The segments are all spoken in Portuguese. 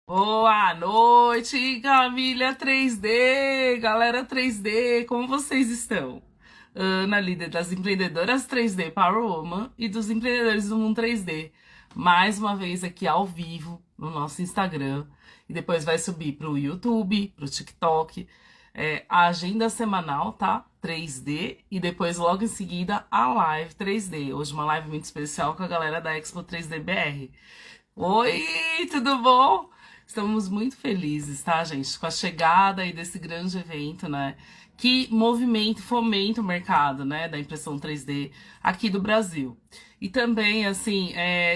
Boa noite, família 3D, galera 3D, como vocês estão? Ana, líder das empreendedoras 3D Power Woman e dos empreendedores do mundo 3D, mais uma vez aqui ao vivo no nosso Instagram e depois vai subir para o YouTube, para o TikTok, a agenda semanal, tá? 3D e depois logo em seguida a live 3D. Hoje uma live muito especial com a galera da Expo 3D BR. Oi, tudo bom? Estamos muito felizes, tá, gente, com a chegada aí desse grande evento, né? Que movimenta, fomenta o mercado, né, da impressão 3D aqui do Brasil. E também, assim,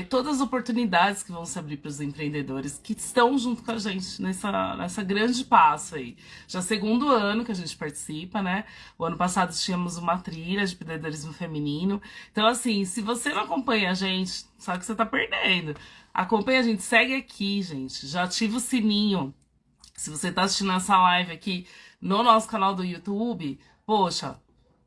todas as oportunidades que vão se abrir para os empreendedores que estão junto com a gente nessa grande passo aí. Já segundo ano que a gente participa, né? O ano passado tínhamos uma trilha de empreendedorismo feminino. Então, assim, se você não acompanha a gente, sabe que você tá perdendo. Acompanha a gente, segue aqui, gente. Já ativa o sininho. Se você tá assistindo essa live aqui no nosso canal do YouTube, poxa,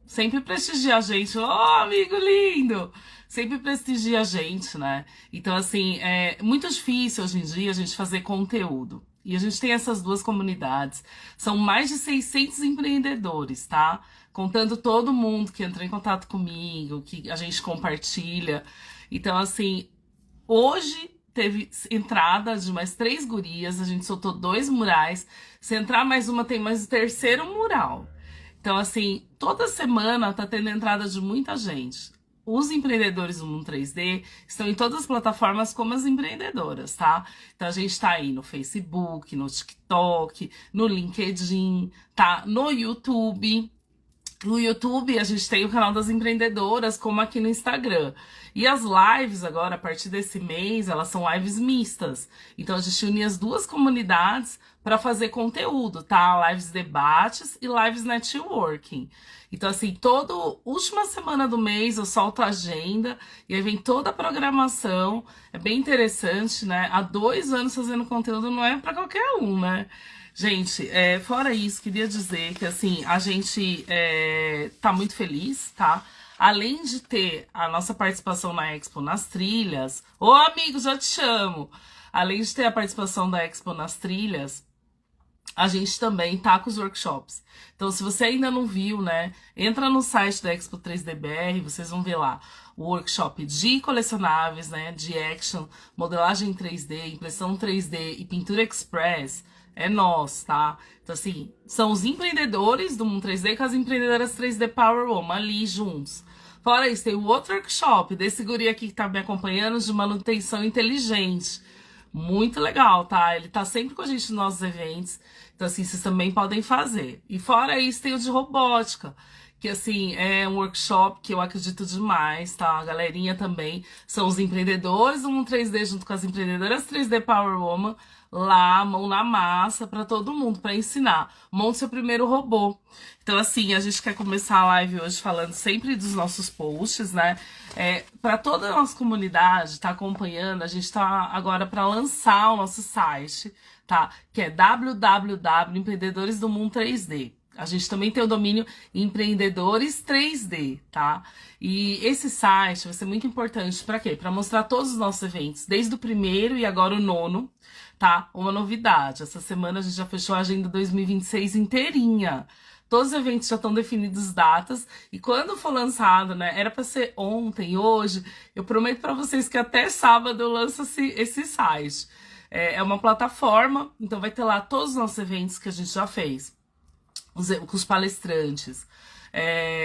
sempre prestigia a gente. Ô, amigo lindo! Sempre prestigia a gente, né? Então, assim, é muito difícil hoje em dia a gente fazer conteúdo. E a gente tem essas duas comunidades. São mais de 600 empreendedores, tá? Contando todo mundo que entrou em contato comigo, que a gente compartilha. Então, assim, hoje teve entrada de mais 3 gurias, a gente soltou 2 murais. Se entrar mais uma, tem mais o terceiro mural. Então, assim, toda semana tá tendo entrada de muita gente. Os empreendedores do Mundo 3D estão em todas as plataformas como as empreendedoras, tá? Então a gente tá aí no Facebook, no TikTok, no LinkedIn, tá? No YouTube. No YouTube, a gente tem o canal das empreendedoras, como aqui no Instagram. E as lives agora, a partir desse mês, elas são lives mistas. Então a gente une as duas comunidades para fazer conteúdo, tá? Lives debates e lives networking. Então, assim, toda última semana do mês eu solto a agenda e aí vem toda a programação. É bem interessante, né? Há 2 anos fazendo conteúdo não é para qualquer um, né? Gente, fora isso, queria dizer que, assim, a gente tá muito feliz, tá? Além de ter a nossa participação na Expo nas trilhas... Ô, amigo, já te chamo! Além de ter a participação da Expo nas trilhas, a gente também tá com os workshops. Então, se você ainda não viu, né, entra no site da Expo 3DBR, vocês vão ver lá o workshop de colecionáveis, né, de action, modelagem 3D, impressão 3D e pintura express. É nós, tá? Então, assim, são os empreendedores do Mundo 3D com as empreendedoras 3D Power Woman ali juntos. Fora isso, tem o outro workshop desse guri aqui que tá me acompanhando de manutenção inteligente. Muito legal, tá? Ele tá sempre com a gente nos nossos eventos. Então, assim, vocês também podem fazer. E fora isso, tem o de robótica, que, assim, é um workshop que eu acredito demais, tá? A galerinha também são os empreendedores do Mundo 3D junto com as empreendedoras 3D Power Woman, lá, mão na massa, para todo mundo, para ensinar. Monte seu primeiro robô. Então, assim, a gente quer começar a live hoje falando sempre dos nossos posts, né? Para toda a nossa comunidade tá acompanhando, a gente tá agora para lançar o nosso site, tá? Que é www.empreendedores do mundo 3D. A gente também tem o domínio Empreendedores 3D, tá? E esse site vai ser muito importante para quê? Para mostrar todos os nossos eventos, desde o primeiro e agora o nono, tá? Uma novidade. Essa semana a gente já fechou a agenda 2026 inteirinha. Todos os eventos já estão definidos datas e quando for lançado, né? Era para ser ontem, hoje. Eu prometo para vocês que até sábado eu lanço esse site. É uma plataforma, então vai ter lá todos os nossos eventos que a gente já fez. Os palestrantes,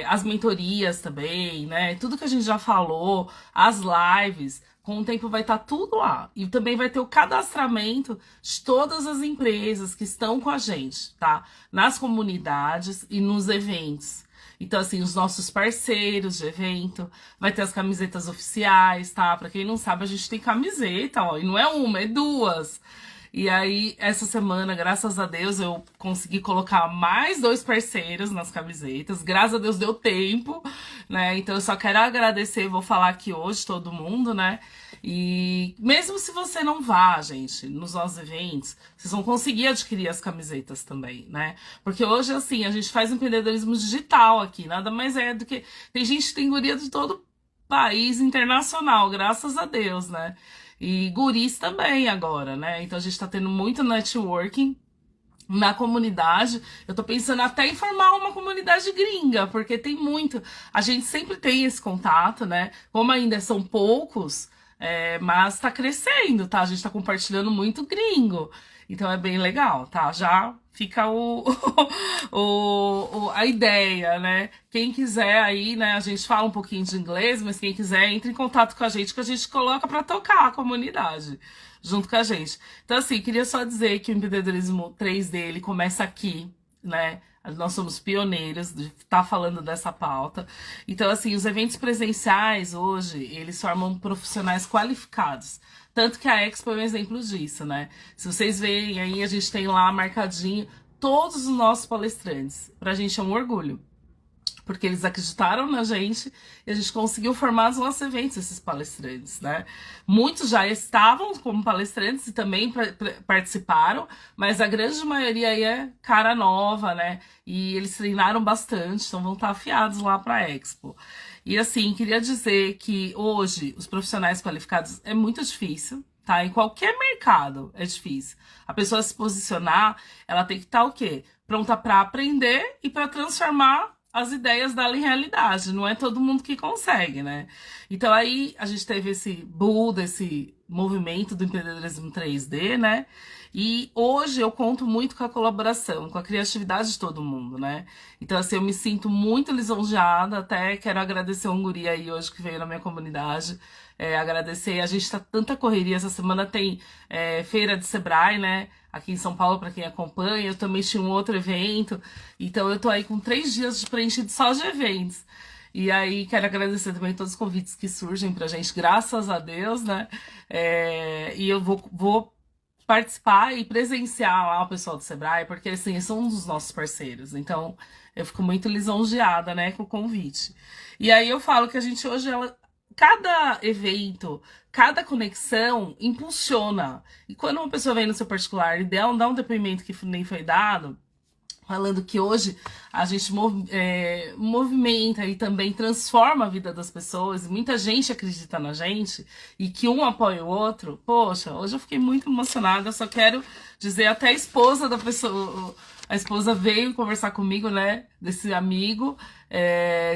as mentorias também, né? Tudo que a gente já falou, as lives, com o tempo vai estar tudo lá. E também vai ter o cadastramento de todas as empresas que estão com a gente, tá? Nas comunidades e nos eventos. Então, assim, os nossos parceiros de evento, vai ter as camisetas oficiais, tá? Pra quem não sabe, a gente tem camiseta, ó, e não é uma, é 2. E aí, essa semana, graças a Deus, eu consegui colocar mais 2 parceiros nas camisetas. Graças a Deus deu tempo, né? Então eu só quero agradecer, vou falar aqui hoje, todo mundo, né? E mesmo se você não vá, gente, nos nossos eventos, vocês vão conseguir adquirir as camisetas também, né? Porque hoje, assim, a gente faz empreendedorismo digital aqui, nada mais é do que... Tem gente que tem guria de todo país internacional, graças a Deus, né? E guris também agora, né? Então a gente tá tendo muito networking na comunidade. Eu tô pensando até em formar uma comunidade gringa, porque tem muito. A gente sempre tem esse contato, né? Como ainda são poucos, mas tá crescendo, tá? A gente tá compartilhando muito gringo. Então é bem legal, tá? Já fica a ideia, né? Quem quiser aí, né? A gente fala um pouquinho de inglês, mas quem quiser, entre em contato com a gente, que a gente coloca pra tocar a comunidade junto com a gente. Então, assim, queria só dizer que o empreendedorismo 3D, ele começa aqui, né? Nós somos pioneiros de estar falando dessa pauta. Então, assim, os eventos presenciais hoje, eles formam profissionais qualificados. Tanto que a Expo é um exemplo disso, né? Se vocês verem aí, a gente tem lá marcadinho todos os nossos palestrantes. Pra gente é um orgulho. Porque eles acreditaram na gente e a gente conseguiu formar os nossos eventos, esses palestrantes, né? Muitos já estavam como palestrantes e também participaram, mas a grande maioria aí é cara nova, né? E eles treinaram bastante, então vão estar afiados lá para a Expo. E assim, queria dizer que hoje os profissionais qualificados é muito difícil, tá? Em qualquer mercado é difícil. A pessoa se posicionar, ela tem que estar o quê? Pronta para aprender e para transformar as ideias dela em realidade. Não é todo mundo que consegue, né? Então aí a gente teve esse boom, desse movimento do empreendedorismo 3D, né? E hoje eu conto muito com a colaboração, com a criatividade de todo mundo, né? Então, assim, eu me sinto muito lisonjeada, até quero agradecer um guri aí hoje que veio na minha comunidade, agradecer, a gente tá tanta correria, essa semana tem feira de Sebrae, né? Aqui em São Paulo, para quem acompanha, eu também tinha um outro evento, então eu tô aí com 3 dias de preenchido só de eventos. E aí, quero agradecer também todos os convites que surgem pra gente, graças a Deus, né? E eu vou participar e presenciar lá o pessoal do Sebrae, porque assim, eles são um dos nossos parceiros. Então, eu fico muito lisonjeada, né, com o convite. E aí eu falo que a gente hoje, cada evento, cada conexão impulsiona. E quando uma pessoa vem no seu particular e dá um depoimento que nem foi dado, falando que hoje a gente movimenta e também transforma a vida das pessoas, muita gente acredita na gente e que um apoia o outro. Poxa, hoje eu fiquei muito emocionada, só quero dizer, até a esposa da pessoa, a esposa veio conversar comigo, né, desse amigo,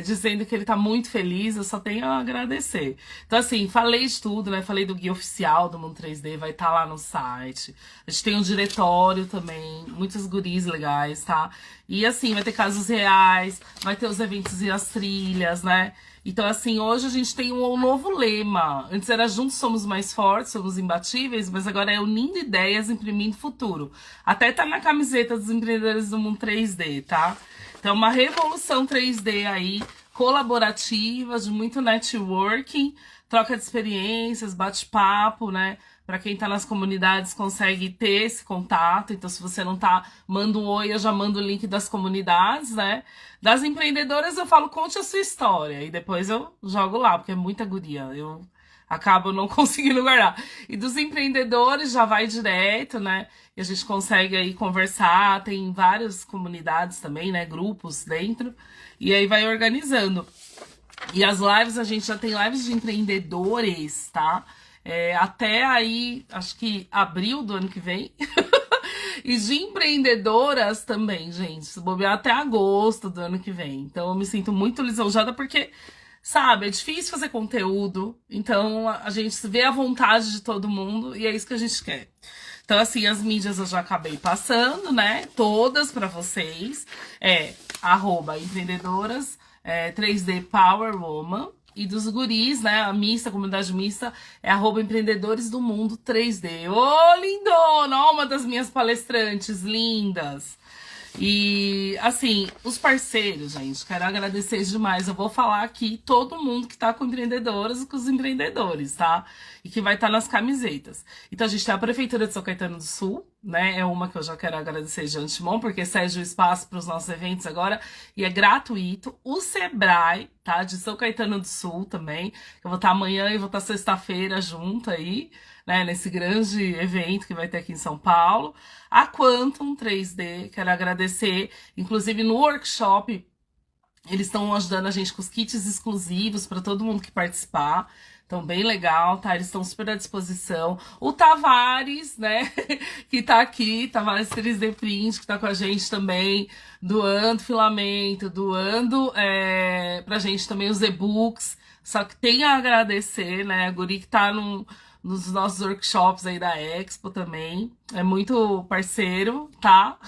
dizendo que ele tá muito feliz, eu só tenho a agradecer. Então, assim, falei de tudo, né, falei do guia oficial do Mundo 3D, vai estar lá no site. A gente tem um diretório também, muitos guris legais, tá? E, assim, vai ter casos reais, vai ter os eventos e as trilhas, né? Então, assim, hoje a gente tem um novo lema. Antes era juntos somos mais fortes, somos imbatíveis, mas agora é unindo ideias, imprimindo futuro. Até tá na camiseta dos empreendedores do Mundo 3D, tá? Então, uma revolução 3D aí, colaborativa, de muito networking, troca de experiências, bate-papo, né? Para quem tá nas comunidades consegue ter esse contato. Então, se você não tá, manda um oi, eu já mando o link das comunidades, né? Das empreendedoras eu falo, conte a sua história. E depois eu jogo lá, porque é muita guria. Eu acabo não conseguindo guardar. E dos empreendedores já vai direto, né? E a gente consegue aí conversar. Tem várias comunidades também, né? Grupos dentro. E aí vai organizando. E as lives, a gente já tem lives de empreendedores, tá? Até aí, acho que abril do ano que vem. E de empreendedoras também, gente. Se bobear até agosto do ano que vem. Então eu me sinto muito lisonjeada porque, sabe, é difícil fazer conteúdo. Então a gente vê a vontade de todo mundo e é isso que a gente quer. Então, assim, as mídias eu já acabei passando, né? Todas pra vocês. @empreendedoras 3D Power Woman. E dos guris, né, a mista, a comunidade mista, é @empreendedores do mundo 3D. Ô, lindona! Ó, uma das minhas palestrantes lindas. E, assim, os parceiros, gente, quero agradecer demais. Eu vou falar aqui todo mundo que tá com empreendedoras e com os empreendedores, tá? E que vai estar nas camisetas. Então, a gente tem a Prefeitura de São Caetano do Sul, né? É uma que eu já quero agradecer de antemão, porque cede o espaço para os nossos eventos agora e é gratuito. O Sebrae, tá? De São Caetano do Sul também. Eu vou estar amanhã e vou estar sexta-feira junto aí, né, nesse grande evento que vai ter aqui em São Paulo. A Quantum 3D, quero agradecer, inclusive no workshop, eles estão ajudando a gente com os kits exclusivos para todo mundo que participar. Então, bem legal, tá? Eles estão super à disposição. O Tavares, né, que tá aqui, Tavares 3D Print, que tá com a gente também, doando filamento, doando pra gente também os e-books. Só que tem a agradecer, né, a Guri que tá nos nossos workshops aí da Expo também. É muito parceiro, tá?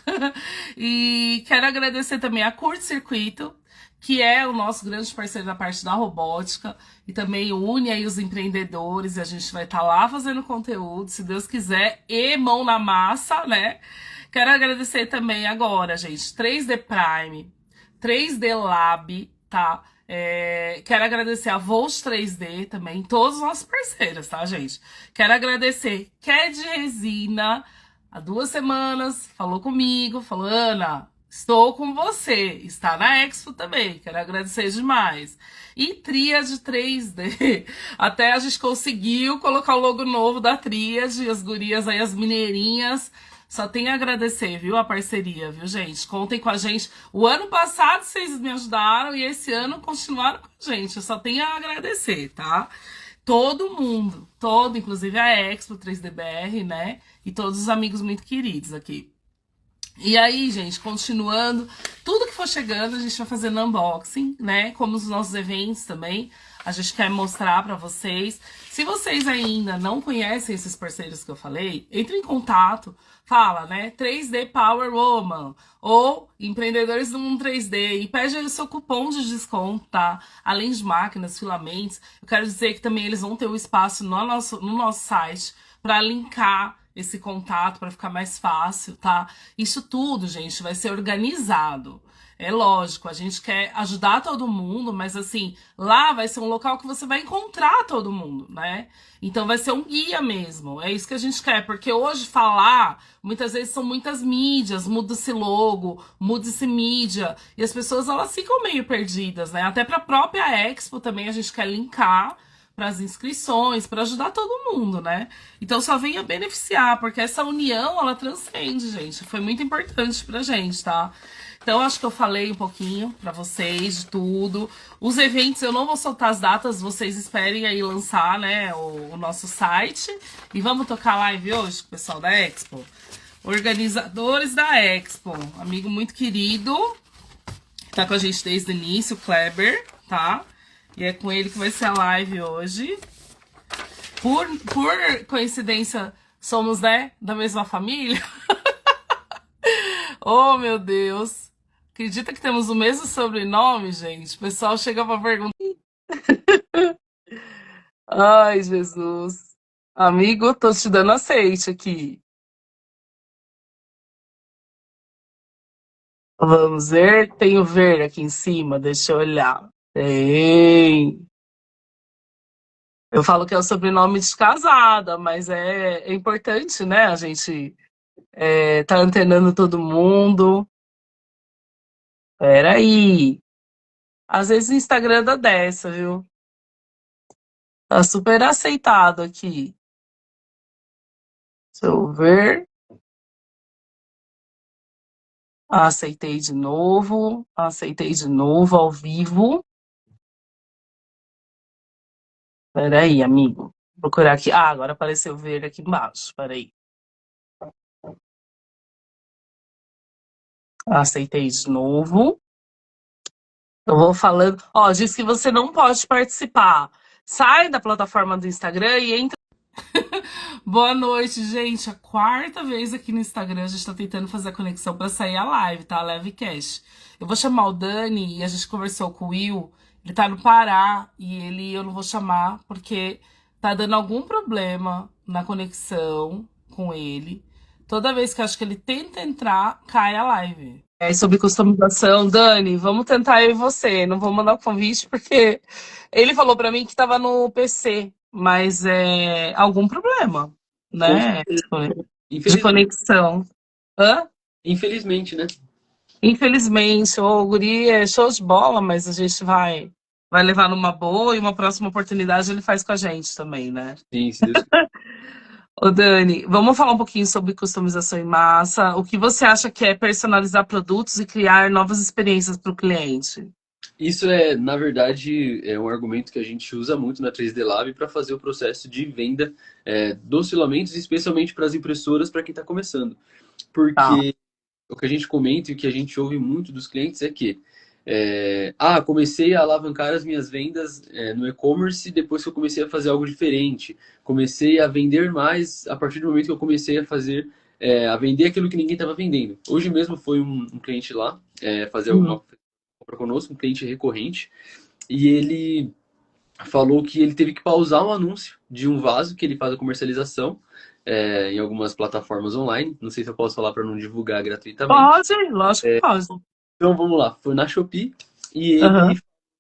E quero agradecer também a Curto Circuito, que é o nosso grande parceiro na parte da robótica e também une aí os empreendedores, e a gente vai estar lá fazendo conteúdo, se Deus quiser, e mão na massa, né? Quero agradecer também agora, gente, 3D Prime, 3D Lab, tá? Quero agradecer a Vols 3D também, todos os nossos parceiros, tá, gente? Quero agradecer CAD Resina, há 2 semanas, falou comigo, falou, Ana, estou com você, está na Expo também, quero agradecer demais. E Tríade 3D, até a gente conseguiu colocar o logo novo da Tríade, as gurias aí, as mineirinhas, só tenho a agradecer, viu, a parceria, viu, gente? Contem com a gente. O ano passado vocês me ajudaram e esse ano continuaram com a gente, eu só tenho a agradecer, tá? Todo mundo, inclusive a Expo 3DBR, né? E todos os amigos muito queridos aqui. E aí, gente, continuando, tudo que for chegando, a gente vai fazendo unboxing, né? Como os nossos eventos também, a gente quer mostrar pra vocês. Se vocês ainda não conhecem esses parceiros que eu falei, entre em contato, fala, né? 3D Power Woman ou Empreendedores do Mundo 3D e pede aí o seu cupom de desconto, tá? Além de máquinas, filamentos, eu quero dizer que também eles vão ter o espaço no nosso site para linkar esse contato para ficar mais fácil, tá? Isso tudo, gente, vai ser organizado. É lógico, a gente quer ajudar todo mundo, mas assim, lá vai ser um local que você vai encontrar todo mundo, né? Então vai ser um guia mesmo, é isso que a gente quer, porque hoje falar, muitas vezes são muitas mídias, muda-se logo, muda-se mídia, e as pessoas elas ficam meio perdidas, né? Até para a própria Expo também a gente quer linkar para as inscrições, para ajudar todo mundo, né? Então só venha beneficiar, porque essa união, ela transcende, gente. Foi muito importante pra gente, tá? Então acho que eu falei um pouquinho pra vocês de tudo. Os eventos, eu não vou soltar as datas, vocês esperem aí lançar, né, o nosso site. E vamos tocar live hoje com o pessoal da Expo. Organizadores da Expo, amigo muito querido, tá com a gente desde o início, o Kleber, tá? E é com ele que vai ser a live hoje. Por coincidência, somos, né, da mesma família. Oh, meu Deus. Acredita que temos o mesmo sobrenome, gente? O pessoal chega pra perguntar. Ai, Jesus. Amigo, tô te dando aceite aqui. Vamos ver. Tem o ver aqui em cima, deixa eu olhar. Tem. Eu falo que é o sobrenome de casada, mas é importante, né? A gente tá antenando todo mundo. Peraí. Às vezes o Instagram dá dessa, viu? Tá super aceitado aqui. Deixa eu ver. Aceitei de novo. Aceitei de novo ao vivo. Peraí, amigo. Vou procurar aqui. Ah, agora apareceu verde aqui embaixo. Peraí. Aceitei de novo. Eu vou falando. Ó, diz que você não pode participar. Sai da plataforma do Instagram e entra. Boa noite, gente. A 4ª vez aqui no Instagram a gente tá tentando fazer a conexão pra sair a live, tá? A Livecast. Eu vou chamar o Dani e a gente conversou com o Will. Ele tá no Pará e eu não vou chamar porque tá dando algum problema na conexão com ele. Toda vez que eu acho que ele tenta entrar, cai a live. É sobre customização, Dani, vamos tentar eu e você. Não vou mandar o convite porque ele falou pra mim que tava no PC, mas é algum problema, né? De conexão. Hã? Infelizmente, né? Infelizmente, o guri é show de bola, mas a gente vai levar numa boa e uma próxima oportunidade ele faz com a gente também, né? Sim, se Deus Ô Dani, vamos falar um pouquinho sobre customização em massa. O que você acha que é personalizar produtos e criar novas experiências para o cliente? Isso é, na verdade, é um argumento que a gente usa muito na 3D Lab para fazer o processo de venda dos filamentos, especialmente para as impressoras, para quem está começando. Tá. Porque o que a gente comenta e o que a gente ouve muito dos clientes é que comecei a alavancar as minhas vendas no e-commerce depois que eu comecei a fazer algo diferente. Comecei a vender mais a partir do momento que eu comecei a fazer, a vender aquilo que ninguém estava vendendo. Hoje mesmo foi um cliente lá fazer alguma Uhum. compra conosco, um cliente recorrente, e ele falou que ele teve que pausar um anúncio de um vaso que ele faz a comercialização em algumas plataformas online. Não sei se eu posso falar para não divulgar gratuitamente. Pode, lógico que pode. Então vamos lá, foi na Shopee e ele Aham. falou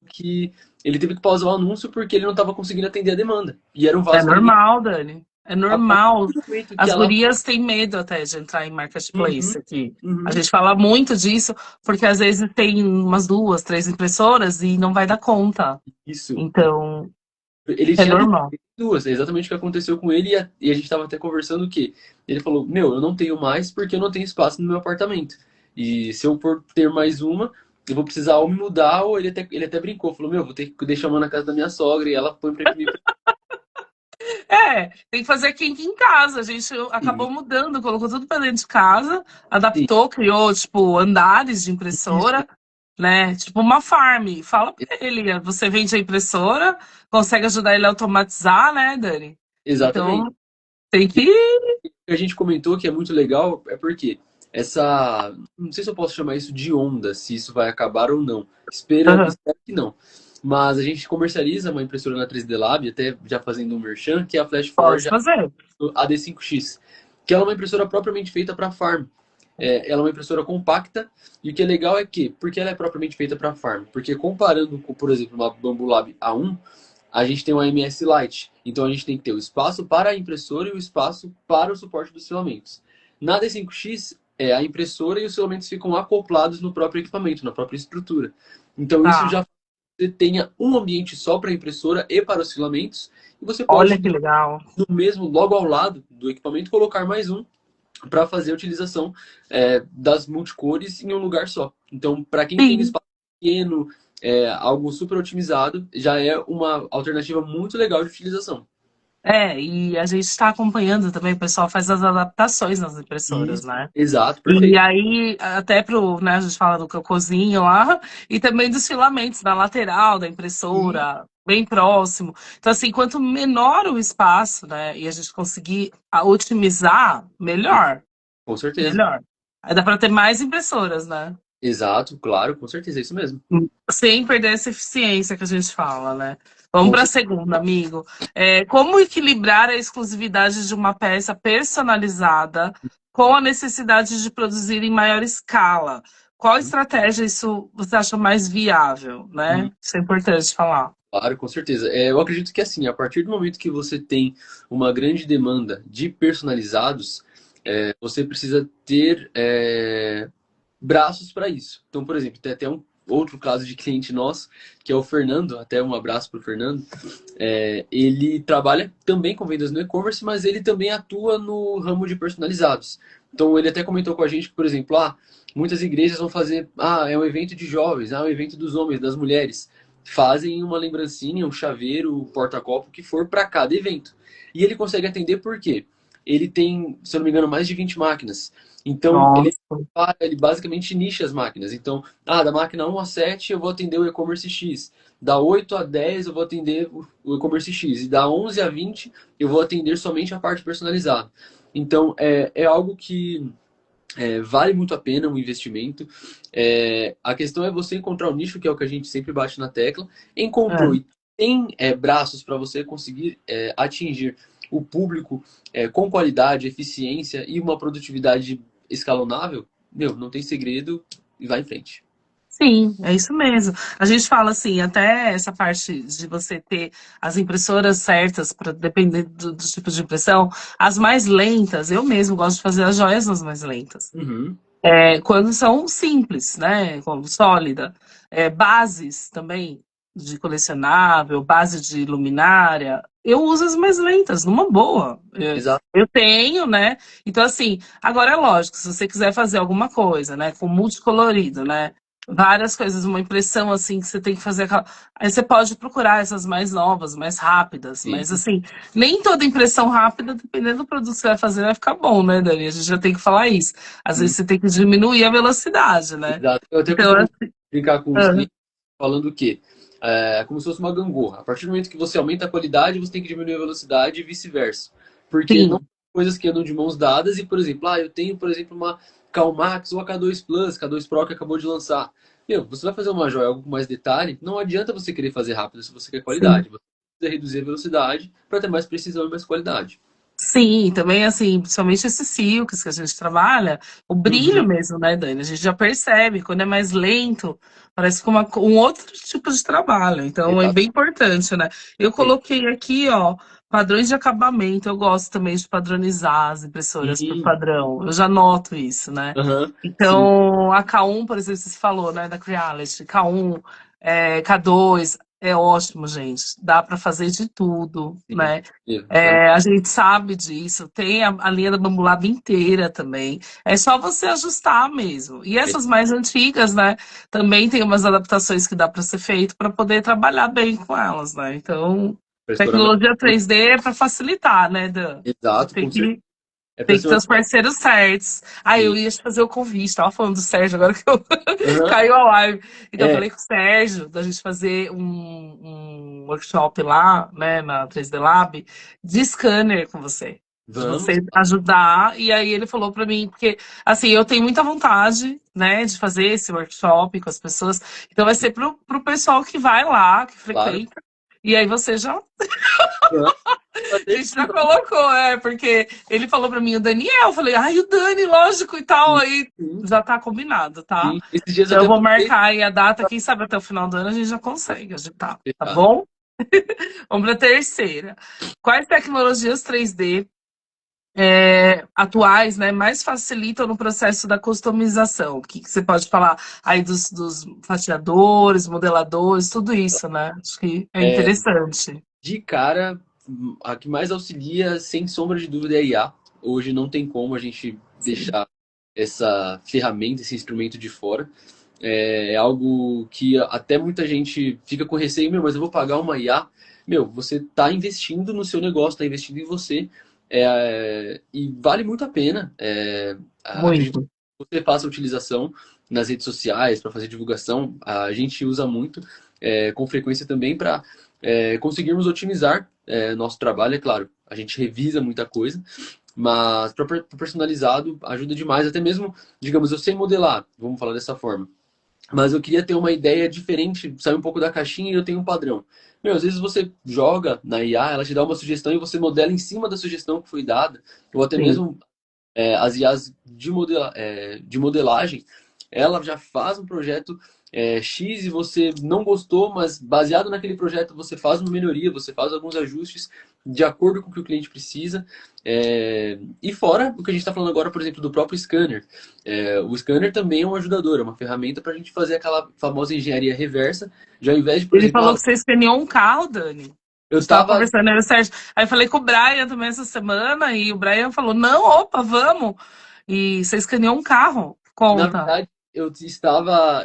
que ele teve que pausar o anúncio porque ele não estava conseguindo atender a demanda. E era um É vaso que ninguém. normal, Dani. É A partir normal. do momento que As ela. gurias têm medo até de entrar em Uhum, marketplace aqui. A uhum, gente fala muito disso, porque às vezes tem umas duas, três impressoras e não vai dar conta. isso. Então, Ele é tinha normal. duas, é exatamente o que aconteceu com ele e a gente estava até conversando que ele falou: Meu, eu não tenho mais porque eu não tenho espaço no meu apartamento. E se eu for ter mais uma, eu vou precisar ou me mudar, ou ele até brincou, falou: Meu, vou ter que deixar uma na casa da minha sogra e ela põe para imprimir pra É, tem que fazer aqui em casa. A gente mim. acabou mudando, colocou tudo pra dentro de casa, Sim, adaptou, criou, tipo, andares de isso, impressora, né? Tipo uma farm. Fala pra ele, você vende a impressora, consegue ajudar ele a automatizar, né, Dani? exatamente. Então, tem que. Que a gente comentou que é muito legal é porque essa. Não sei se eu posso chamar isso de onda, se isso vai acabar ou não. Aham, Espero que não. Mas a gente comercializa uma impressora na 3D Lab, até já fazendo um merchan, que é a Flash pode Forge fazer. AD5X, que ela é uma impressora propriamente feita para farm. Ela é uma impressora compacta, e o que é legal é que, porque ela é propriamente feita para farm? Porque comparando com, por exemplo, uma Bambu Lab A1, a gente tem uma MS Lite. Então a gente tem que ter o espaço para a impressora e o espaço para o suporte dos filamentos. Na D5X, a impressora e os filamentos ficam acoplados no próprio equipamento, na própria estrutura. Então isso Tá. já você tenha um ambiente só para a impressora e para os filamentos, e você Olha pode, que legal. no mesmo, logo ao lado do equipamento, colocar mais um para fazer a utilização das multicores em um lugar só. Então, para quem tem Sim. espaço pequeno, algo super otimizado, já é uma alternativa muito legal de utilização. É, e a gente está acompanhando também, o pessoal faz as adaptações nas impressoras, Isso, né? exato, E perfeito. aí, até pro, né, a gente fala do cocôzinho lá, e também dos filamentos na lateral da E, impressora, bem próximo. Então, assim, quanto menor o espaço, né, e a gente conseguir otimizar, melhor, com certeza. melhor. Aí dá para ter mais impressoras, né? Exato, claro, com certeza, é isso mesmo. Sem perder essa eficiência que a gente fala, né? Vamos Com para a certeza. segunda, amigo. Como equilibrar a exclusividade de uma peça personalizada com a necessidade de produzir em maior escala? Qual estratégia isso você acha mais viável, né? Isso é importante falar. Claro, com certeza. Eu acredito que assim, a partir do momento que você tem uma grande demanda de personalizados, você precisa ter braços para isso. Então, por exemplo, tem até um outro caso de cliente nosso, que é o Fernando, até um abraço para o Fernando. Ele trabalha também com vendas no e-commerce, mas ele também atua no ramo de personalizados. Então, ele até comentou com a gente que, por exemplo, muitas igrejas vão fazer, é um evento de jovens, é um evento dos homens, das mulheres. Fazem uma lembrancinha, um chaveiro, um porta-copo, o que for para cada evento. E ele consegue atender por quê? Ele tem, se eu não me engano, mais de 20 máquinas. Então, Nossa. ele basicamente nicha as máquinas. Então, da máquina 1 a 7 eu vou atender o e-commerce X. Da 8 a 10 eu vou atender o e-commerce X. E da 11 a 20 eu vou atender somente a parte personalizada. Então, é algo que vale muito a pena um investimento. A questão é você encontrar o nicho, que é o que a gente sempre bate na tecla. Encontrou É. e tem braços para você conseguir atingir o público com qualidade, eficiência e uma produtividade escalonável, meu, não tem segredo e vai em frente. Sim, é isso mesmo. A gente fala assim, até essa parte de você ter as impressoras certas para depender do tipo de impressão, as mais lentas, eu mesmo gosto de fazer as joias nas mais lentas. Uhum. Quando são simples, né? Como sólida. Bases também de colecionável, base de luminária. Eu uso as mais lentas, numa boa. Exato. Eu tenho, né? Então, assim, agora é lógico, se você quiser fazer alguma coisa, né? Com multicolorido, né? várias coisas, uma impressão assim que você tem que fazer aquela. Aí você pode procurar essas mais novas, mais rápidas, Sim, mas assim, nem toda impressão rápida, dependendo do produto que você vai fazer, vai ficar bom, né, Dani? A gente já tem que falar isso. Às vezes sim, você tem que diminuir a velocidade, né? exato. Eu até Então, costumo assim, brincar com os aham, clientes falando que é como se fosse uma gangorra. A partir do momento que você aumenta a qualidade, você tem que diminuir a velocidade e vice-versa. Porque não sim. são coisas que andam de mãos dadas e, por exemplo, eu tenho, por exemplo, uma Calmax ou a K2 Plus, K2 Pro que acabou de lançar. Meu, você vai fazer uma joia, algo com mais detalhe, não adianta você querer fazer rápido se você quer Sim. qualidade. Você precisa reduzir a velocidade para ter mais precisão e mais qualidade. Sim, também assim, principalmente esses silks que a gente trabalha, o brilho Uhum. mesmo, né, Dani? A gente já percebe, quando é mais lento, parece com um outro tipo de trabalho. Então é Exato. bem importante, né? Eu coloquei aqui, ó, padrões de acabamento. Eu gosto também de padronizar as impressoras por Sim. padrão. Eu já noto isso, né? Aham. Sim. Então, a K1, por exemplo, você falou, né, da Creality, K1, K2, é ótimo, gente. Dá para fazer de tudo, Sim. né? Exatamente. A gente sabe disso, tem a linha da Bambulab inteira também. É só você ajustar mesmo. E essas mais antigas, né? Também tem umas adaptações que dá para ser feito para poder trabalhar bem com elas, né? Então, Para estourar mais. tecnologia 3D é para facilitar, né, Dan? Você Exato, com certeza. É para tem que ser ter mais. os parceiros certos. Ah, eu Sim. ia te fazer o convite, tava falando do Sérgio, agora que eu Aham. caiu a live. Então, eu É, falei com o Sérgio da gente fazer um workshop lá, né, na 3D Lab, de scanner com você. De vamos. você ajudar. E aí ele falou pra mim, porque assim, eu tenho muita vontade, né, de fazer esse workshop com as pessoas. Então vai ser pro pessoal que vai lá, que Claro. frequenta. E aí você já Vamos a fazer gente já colocou, porque ele falou pra mim o Daniel, eu falei, ai, o Dani, lógico e tal, sim, aí sim, já tá combinado, tá? sim. Esses dias eu Então eu até vou postei. marcar aí a data, quem sabe até o final do ano a gente já consegue agitar, tá Fechado. bom? Vamos pra terceira. Quais tecnologias 3D atuais, né, mais facilitam no processo da customização? O que, que você pode falar aí dos fatiadores, modeladores, tudo isso, né? Acho que é É, interessante. de cara, a que mais auxilia, sem sombra de dúvida, é a IA. Hoje não tem como a gente Sim. deixar essa ferramenta, esse instrumento de fora. É algo que até muita gente fica com receio, meu, mas eu vou pagar uma IA. Meu, você está investindo no seu negócio, está investindo em você. E vale muito a pena. Acredito Muito. que você faça utilização nas redes sociais para fazer divulgação. A gente usa muito, com frequência também, para conseguirmos otimizar nosso trabalho. É claro, a gente revisa muita coisa, mas para personalizado ajuda demais. Até mesmo, digamos, eu sei modelar, vamos falar dessa forma. Mas eu queria ter uma ideia diferente, sair um pouco da caixinha e eu tenho um padrão. Meu, às vezes você joga na IA, ela te dá uma sugestão e você modela em cima da sugestão que foi dada, ou até Sim. mesmo as IAs de modelagem, ela já faz um projeto X e você não gostou, mas baseado naquele projeto você faz uma melhoria, você faz alguns ajustes de acordo com o que o cliente precisa. E fora o que a gente está falando agora, por exemplo, do próprio scanner. O scanner também é um ajudador, é uma ferramenta para a gente fazer aquela famosa engenharia reversa, já ao invés de, por Ele exemplo, falou que você escaneou um carro, Dani. eu Estava estava, conversando, eu e o Sérgio. Aí eu falei com o Brian também essa semana, e o Brian falou: não, opa, vamos. E você escaneou um carro. na Conta. verdade, eu estava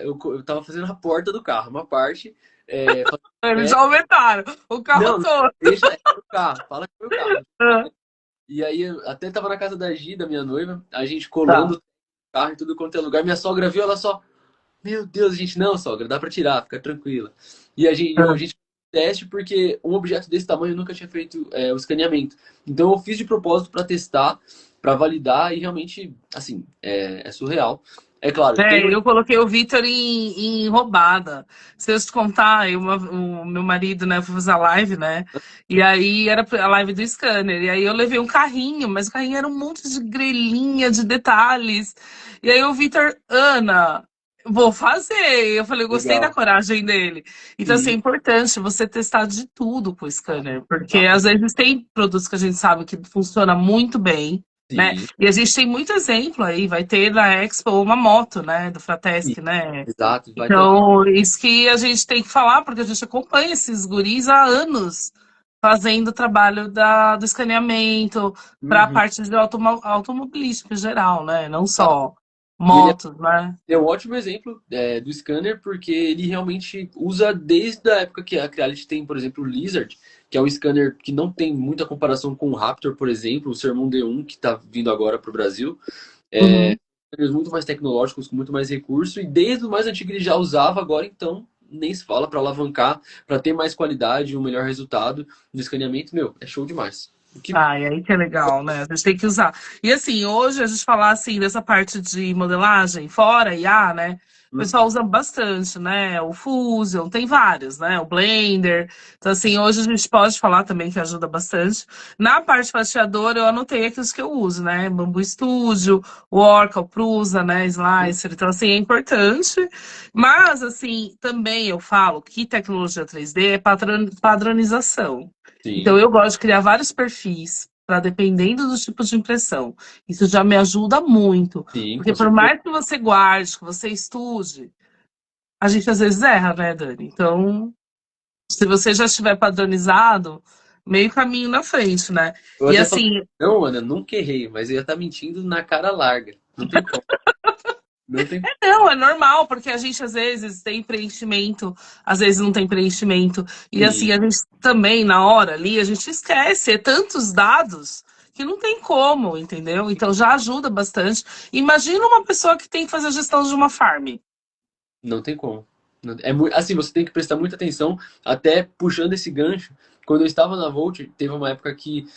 fazendo a porta do carro, uma parte. Eles É, já aumentaram o carro não, todo. deixa o carro, fala que foi o carro. E aí, eu até tava na casa da Gi, da minha noiva, a gente Tá. colando o carro em tudo quanto é lugar. Minha sogra viu, ela só, meu Deus, a gente, não, sogra, dá pra tirar, fica tranquila. E a gente fez teste porque um objeto desse tamanho eu nunca tinha feito o escaneamento. Então eu fiz de propósito para testar, para validar e realmente, assim, é surreal. É claro, tem um. Eu coloquei o Vitor em roubada. Se eu te contar, o meu marido, né, foi fazer a live, né? E aí era a live do scanner. E aí eu levei um carrinho, mas o carrinho era um monte de grelhinha, de detalhes. E aí o Vitor, Ana, vou fazer. Eu falei, gostei da Legal. coragem dele. Então, assim, é Sim, importante você testar de tudo com o scanner, porque exato. às vezes tem produtos que a gente sabe que funciona muito bem, né? Sim, E a gente tem muito exemplo aí, vai ter na Expo uma moto, né, do sim, Fratesc, né? exato. Vai ter. Então, isso que a gente tem que falar, porque a gente acompanha esses guris há anos fazendo o trabalho do escaneamento para a Uhum, parte de automobilística em geral, né? Não exato. só. E ele Motos, né? é um ótimo exemplo do scanner, porque ele realmente usa desde a época que a Creality tem, por exemplo, o Lizard, que é um scanner que não tem muita comparação com o Raptor, por exemplo, o Sermon D1, que está vindo agora para o Brasil. Uhum. Scanners muito mais tecnológicos, com muito mais recurso, e desde o mais antigo ele já usava, agora então nem se fala para alavancar, para ter mais qualidade e um melhor resultado no escaneamento, meu, é show demais. O que Ah, e aí que é legal, né? A gente tem que usar. E assim, hoje a gente falar assim dessa parte de modelagem, fora IA, né? O pessoal usa bastante, né? O Fusion, tem vários, né? O Blender. Então, assim, hoje a gente pode falar também que ajuda bastante. Na parte fatiadora, eu anotei aqui os que eu uso, né? Bambu Studio, o Orca, o Prusa, né? Slicer. Então, assim, é importante. Mas, assim, também eu falo que tecnologia 3D é padronização. Então, sim, eu gosto de criar vários perfis para dependendo do tipo de impressão. Isso já me ajuda muito. sim, Porque com por certeza. mais que você guarde, que você estude, a gente às vezes erra, né, Dani? Então, se você já estiver padronizado, meio caminho na frente, né? Eu E até falo, assim, não, Ana, nunca errei, mas eu ia estar mentindo na cara larga. Não tem como. Não tem. não, é normal, porque a gente às vezes tem preenchimento, às vezes não tem preenchimento. E assim, Sim, a gente também, na hora ali, a gente esquece, é tantos dados que não tem como, entendeu? Então já ajuda bastante. Imagina uma pessoa que tem que fazer a gestão de uma farm. não tem como. Assim, você tem que prestar muita atenção, até puxando esse gancho. Quando eu estava na Volt, teve uma época que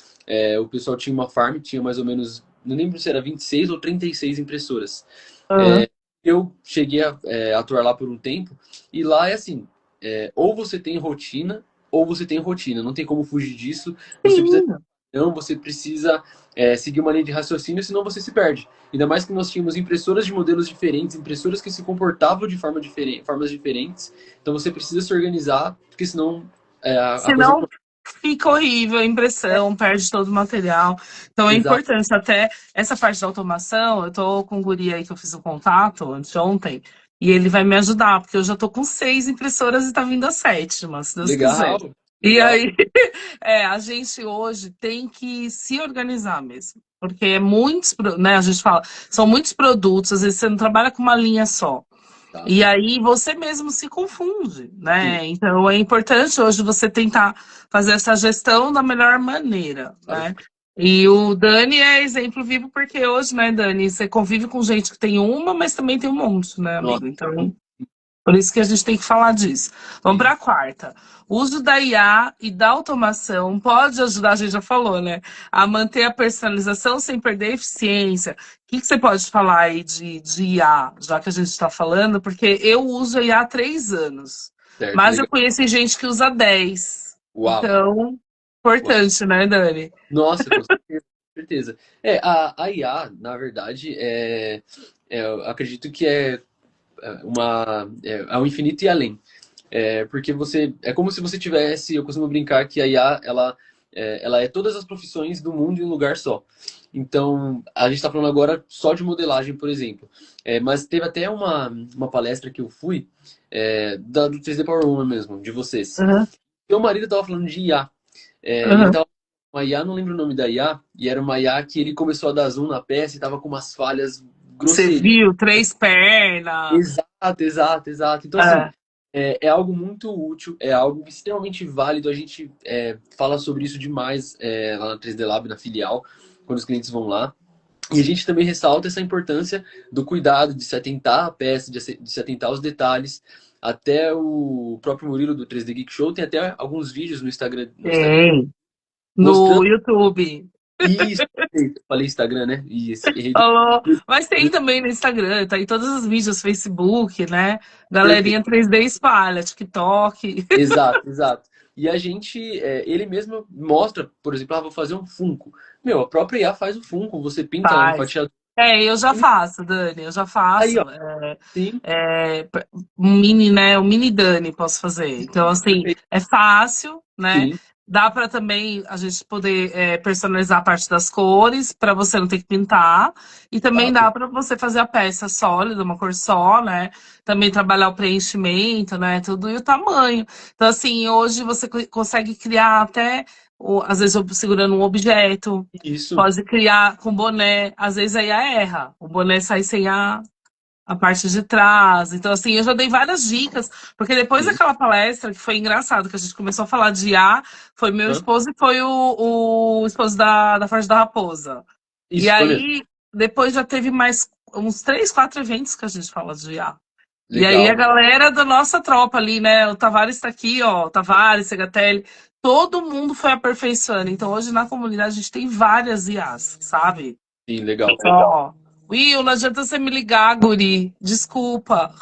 o pessoal tinha uma farm, tinha mais ou menos, não lembro se era 26 ou 36 impressoras. Aham. Eu cheguei a atuar lá por um tempo, e lá é assim, ou você tem rotina, ou você tem rotina, não tem como fugir disso. Você precisa Sim. Então você precisa seguir uma linha de raciocínio, senão você se perde. Ainda mais que nós tínhamos impressoras de modelos diferentes, impressoras que se comportavam de formas diferentes. Então você precisa se organizar, porque senão a coisa. Senão fica horrível a impressão, perde todo o material. Então é Exato. importante até essa parte da automação. Eu tô com um guri aí que eu fiz o contato anteontem, e ele vai me ajudar, porque eu já tô com 6 impressoras e tá vindo a sétima, se Deus quiser. Legal, E legal. aí, a gente hoje tem que se organizar mesmo. Porque é muitos, né? A gente fala, são muitos produtos, às vezes você não trabalha com uma linha só. E Exato. aí você mesmo se confunde, Sim, né? Então é importante hoje você tentar fazer essa gestão da melhor maneira, claro. né? E o Dani é exemplo vivo porque hoje, né, Dani, você convive com gente que tem uma, mas também tem um monte, né, Nossa, amigo? Então por isso que a gente tem que falar disso. Vamos para sim. a quarta. O uso da IA e da automação pode ajudar, a gente já falou, né? A manter a personalização sem perder a eficiência. O que você pode falar aí de IA, já que a gente está falando? Porque eu uso a IA há 3 anos, Certo, mas eu legal. conheço gente que usa 10. Uau. Então, Uau. importante, né, Dani? Nossa, com certeza. Com certeza. A IA, na verdade, eu acredito que é ao infinito e além. Porque é como se você tivesse, eu costumo brincar que a IA, ela é todas as profissões do mundo em um lugar só. Então, a gente está falando agora só de modelagem, por exemplo. Mas teve até uma palestra que eu fui, do 3D Power Woman mesmo, de vocês. Uhum, Meu marido estava falando de IA. E ele uhum. estava com uma IA, não lembro o nome da IA, e era uma IA que ele começou a dar zoom na peça e estava com umas falhas Você grosseiras. viu? 3 pernas. Exato, exato, exato. Então, assim, É. é algo muito útil, é algo extremamente válido. A gente fala sobre isso demais lá na 3D Lab, na filial, quando os clientes vão lá. E a gente também ressalta essa importância do cuidado, de se atentar à peça, de se atentar aos detalhes. Até o próprio Murilo do 3D Geek Show tem até alguns vídeos no Instagram Tem. No mostrando YouTube. isso. Falei Instagram, né? Isso. Falou. Mas tem também no Instagram, tá em todos os vídeos, Facebook, né? Galerinha 3D espalha, TikTok. Exato, exato. E a gente, ele mesmo mostra, por exemplo, vou fazer um Funko. Meu, a própria IA faz o Funko, você pinta lá no Faz. fatiado. Eu já faço, Dani, eu já Aí, ó, faço. sim, Um mini, né? Um mini Dani posso fazer. Então, assim, perfeito. é fácil, né? Sim, Dá para também a gente poder personalizar a parte das cores, para você não ter que pintar. E também exato. dá para você fazer a peça sólida, uma cor só, né? Também trabalhar o preenchimento, né? Tudo e o tamanho. Então, assim, hoje você consegue criar até às vezes segurando um objeto, Isso. pode criar com boné, às vezes a IA erra, o boné sai sem a parte de trás. Então, assim, eu já dei várias dicas, porque depois Sim. daquela palestra, que foi engraçado, que a gente começou a falar de IA, foi meu Hã? esposo e foi o esposo da Forja da Raposa. E Isso, foi mesmo. aí, depois já teve mais uns 3, 4 eventos que a gente fala de IA. E aí a Legal. galera da nossa tropa ali, né? O Tavares está aqui, ó, o Tavares, Segatelli, todo mundo foi aperfeiçoando. Então hoje na comunidade a gente tem várias IAs, sabe? Sim, legal. Ó, Will, não adianta você me ligar, guri. Desculpa.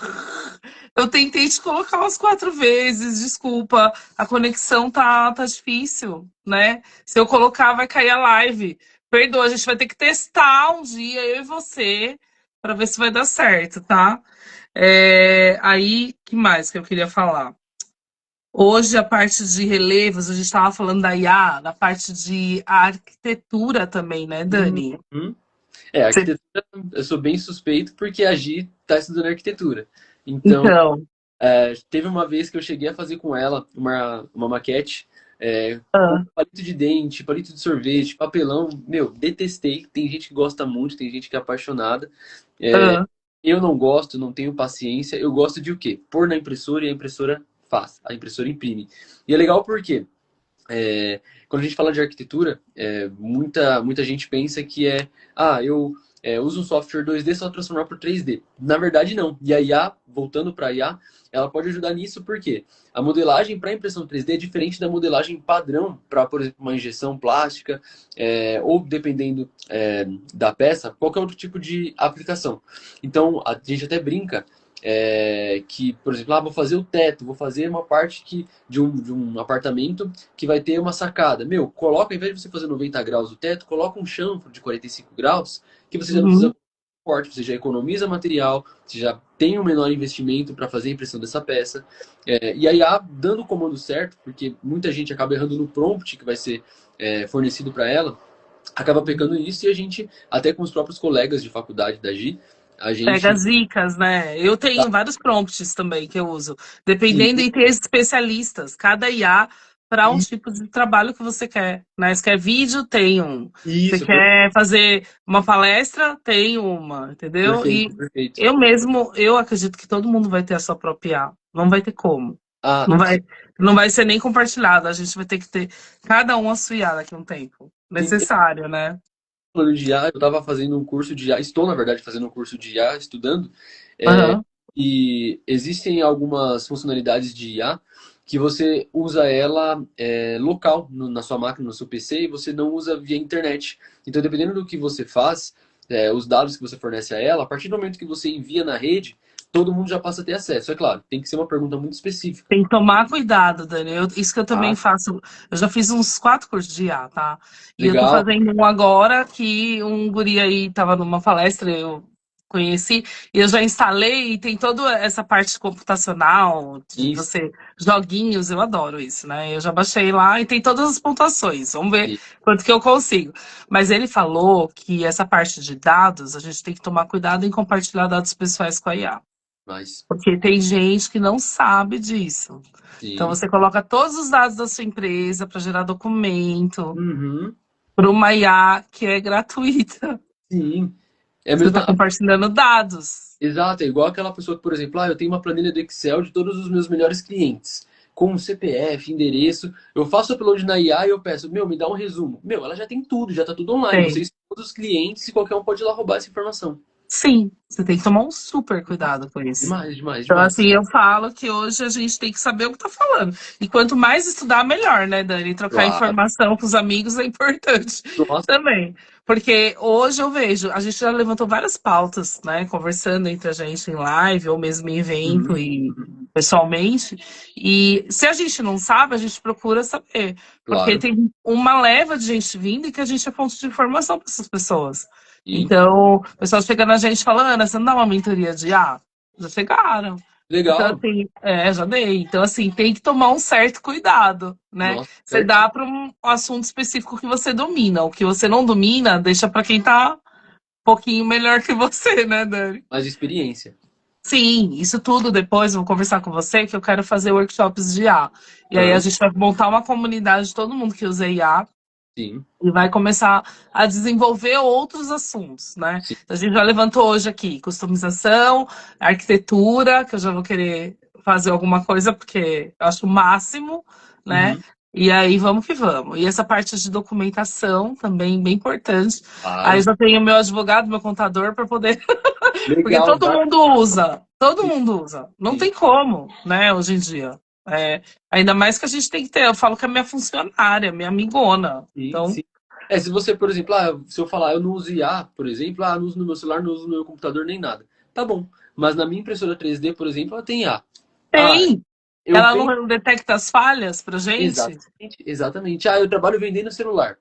Eu tentei te colocar umas 4 vezes, desculpa. A conexão tá difícil, né? Se eu colocar, vai cair a live. Perdoa, a gente vai ter que testar um dia, eu e você, para ver se vai dar certo, tá? Aí, que mais que eu queria falar? Hoje, a parte de relevos, a gente estava falando da IA, da parte de arquitetura também, né, Dani? Uhum. Arquitetura, eu sou bem suspeito porque a Gi está estudando arquitetura. Então, Então, teve uma vez que eu cheguei a fazer com ela uma maquete com ah, palito de dente, palito de sorvete, papelão. Meu, detestei. Tem gente que gosta muito, tem gente que é apaixonada. ah, Eu não gosto, não tenho paciência. Eu gosto de o quê? Pôr na impressora e a impressora faz. A impressora imprime. E é legal porque quando a gente fala de arquitetura, muita gente pensa que eu uso um software 2D só transformar para 3D. Na verdade, não. E a IA, voltando para a IA, ela pode ajudar nisso porque a modelagem para impressão 3D é diferente da modelagem padrão para, por exemplo, uma injeção plástica, ou dependendo da peça, qualquer outro tipo de aplicação. Então, a gente até brinca que, por exemplo, vou fazer o teto, vou fazer uma parte de um apartamento que vai ter uma sacada. Meu, coloca, ao invés de você fazer 90 graus o teto, coloca um chanfro de 45 graus, que você já não precisa uhum. de corte, você já economiza material, você já tem um menor investimento para fazer a impressão dessa peça. E aí, dando o comando certo, porque muita gente acaba errando no prompt que vai ser fornecido para ela, acaba pecando nisso e a gente, até com os próprios colegas de faculdade da Gi, a Pega gente. as dicas, né? Eu tenho vários prompts também que eu uso, dependendo Sim, e ter especialistas, cada IA para um e- tipo de trabalho que você quer, né? Se quer vídeo, tem um. Se isso, quer fazer uma palestra, tem uma, entendeu? perfeito, E perfeito. eu mesmo, eu acredito que todo mundo vai ter a sua própria IA. Não vai ter como. Ah, Não vai, não vai ser nem compartilhado. A gente vai ter que ter cada um a sua IA daqui a um tempo. sim. Necessário, né? Falando de IA, eu estava fazendo um curso de IA, estou, na verdade, fazendo um curso de IA, estudando, Aham. e existem algumas funcionalidades de IA que você usa ela local, na sua máquina, no seu PC, e você não usa via internet. Então, dependendo do que você faz, os dados que você fornece a ela, a partir do momento que você envia na rede, todo mundo já passa a ter acesso. É claro, tem que ser uma pergunta muito específica. Tem que tomar cuidado, Dani. Isso que eu também Ah, faço. Eu já fiz uns 4 cursos de IA, tá? E eu tô legal. fazendo um agora que um guri aí tava numa palestra, eu conheci, e eu já instalei, e tem toda essa parte computacional, de Isso. você, joguinhos, eu adoro isso, né? Eu já baixei lá e tem todas as pontuações. Vamos ver quanto que eu consigo. Mas ele falou que essa parte de dados, a gente tem que tomar cuidado em compartilhar dados pessoais com a IA. Mas, Porque tem gente que não sabe disso. Então sim. você coloca todos os dados da sua empresa para gerar documento Uhum. para uma IA que é gratuita. Sim. É a Você está mesma. compartilhando dados. Exato, é igual aquela pessoa que, por exemplo, eu tenho uma planilha do Excel de todos os meus melhores clientes, com CPF, endereço, eu faço upload na IA e eu peço, me dá um resumo. Ela já tem tudo, já tá tudo online, Tem. vocês todos os clientes e qualquer um pode ir lá roubar essa informação. Sim, você tem que tomar um super cuidado com isso. Demais, demais, Então, assim, demais. eu falo que hoje a gente tem que saber o que tá falando. E quanto mais estudar, melhor, né, Dani? Trocar Claro. informação com os amigos é importante Nossa, também. Porque hoje eu vejo, a gente já levantou várias pautas, né, conversando entre a gente em live ou mesmo em evento uhum, e pessoalmente. E se a gente não sabe, a gente procura saber. Porque claro. tem uma leva de gente vindo e que a gente é fonte de informação para essas pessoas. E Então, o pessoal chega na gente falando, Ana, você não dá uma mentoria de IA? Já chegaram. Então, legal. assim, já dei. Então, assim, tem que tomar um certo cuidado, né? Nossa, Você certinho. dá para um assunto específico que você domina. O que você não domina, deixa para quem tá um pouquinho melhor que você, né, Dani? Mais experiência. Sim, isso tudo depois eu vou conversar com você, que eu quero fazer workshops de IA. E aí a Aham, gente vai montar uma comunidade de todo mundo que usa IA sim, e vai começar a desenvolver outros assuntos, né? sim. Então, a gente já levantou hoje aqui customização, arquitetura, que eu já vou querer fazer alguma coisa, porque eu acho o máximo, né? Uhum, E aí vamos que vamos. E essa parte de documentação também bem importante. Aí eu claro. já tenho meu advogado, meu contador para poder. Porque Legal, todo já. mundo usa. Todo Sim, mundo usa. Não sim, tem como, né, hoje em dia. É, ainda mais que a gente tem que ter. Eu falo que é minha funcionária, minha amigona. sim, Então, sim. Se você, por exemplo, se eu falar, eu não uso IA, por exemplo, não uso no meu celular, não uso no meu computador nem nada. Tá bom. Mas na minha impressora 3D, por exemplo, ela tem IA. Ah, tem. eu Ela vendo. não detecta as falhas pra gente? Exatamente, exatamente. Eu trabalho vendendo celular.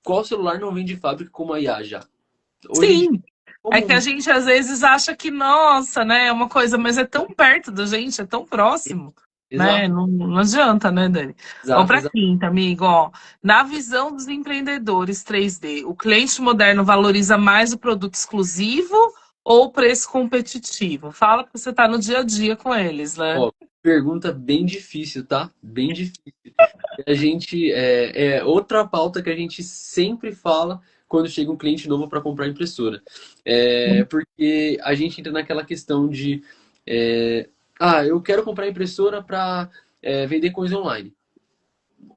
Qual celular não vem de fábrica como a IA já? Hoje em dia Sim. é É que a comum. gente às vezes acha que, nossa, né, é uma coisa, mas é tão perto da gente, é tão próximo, né? Exato, Não adianta, né, Dani? Vamos exato, para a exato. quinta, amigo. Ó. Na visão dos empreendedores 3D, o cliente moderno valoriza mais o produto exclusivo ou o preço competitivo? Fala que você está no dia a dia com eles, né? Ó, pergunta bem difícil, tá? Bem difícil. A gente é outra pauta que a gente sempre fala quando chega um cliente novo para comprar impressora. Porque a gente entra naquela questão de eu quero comprar impressora para vender coisa online.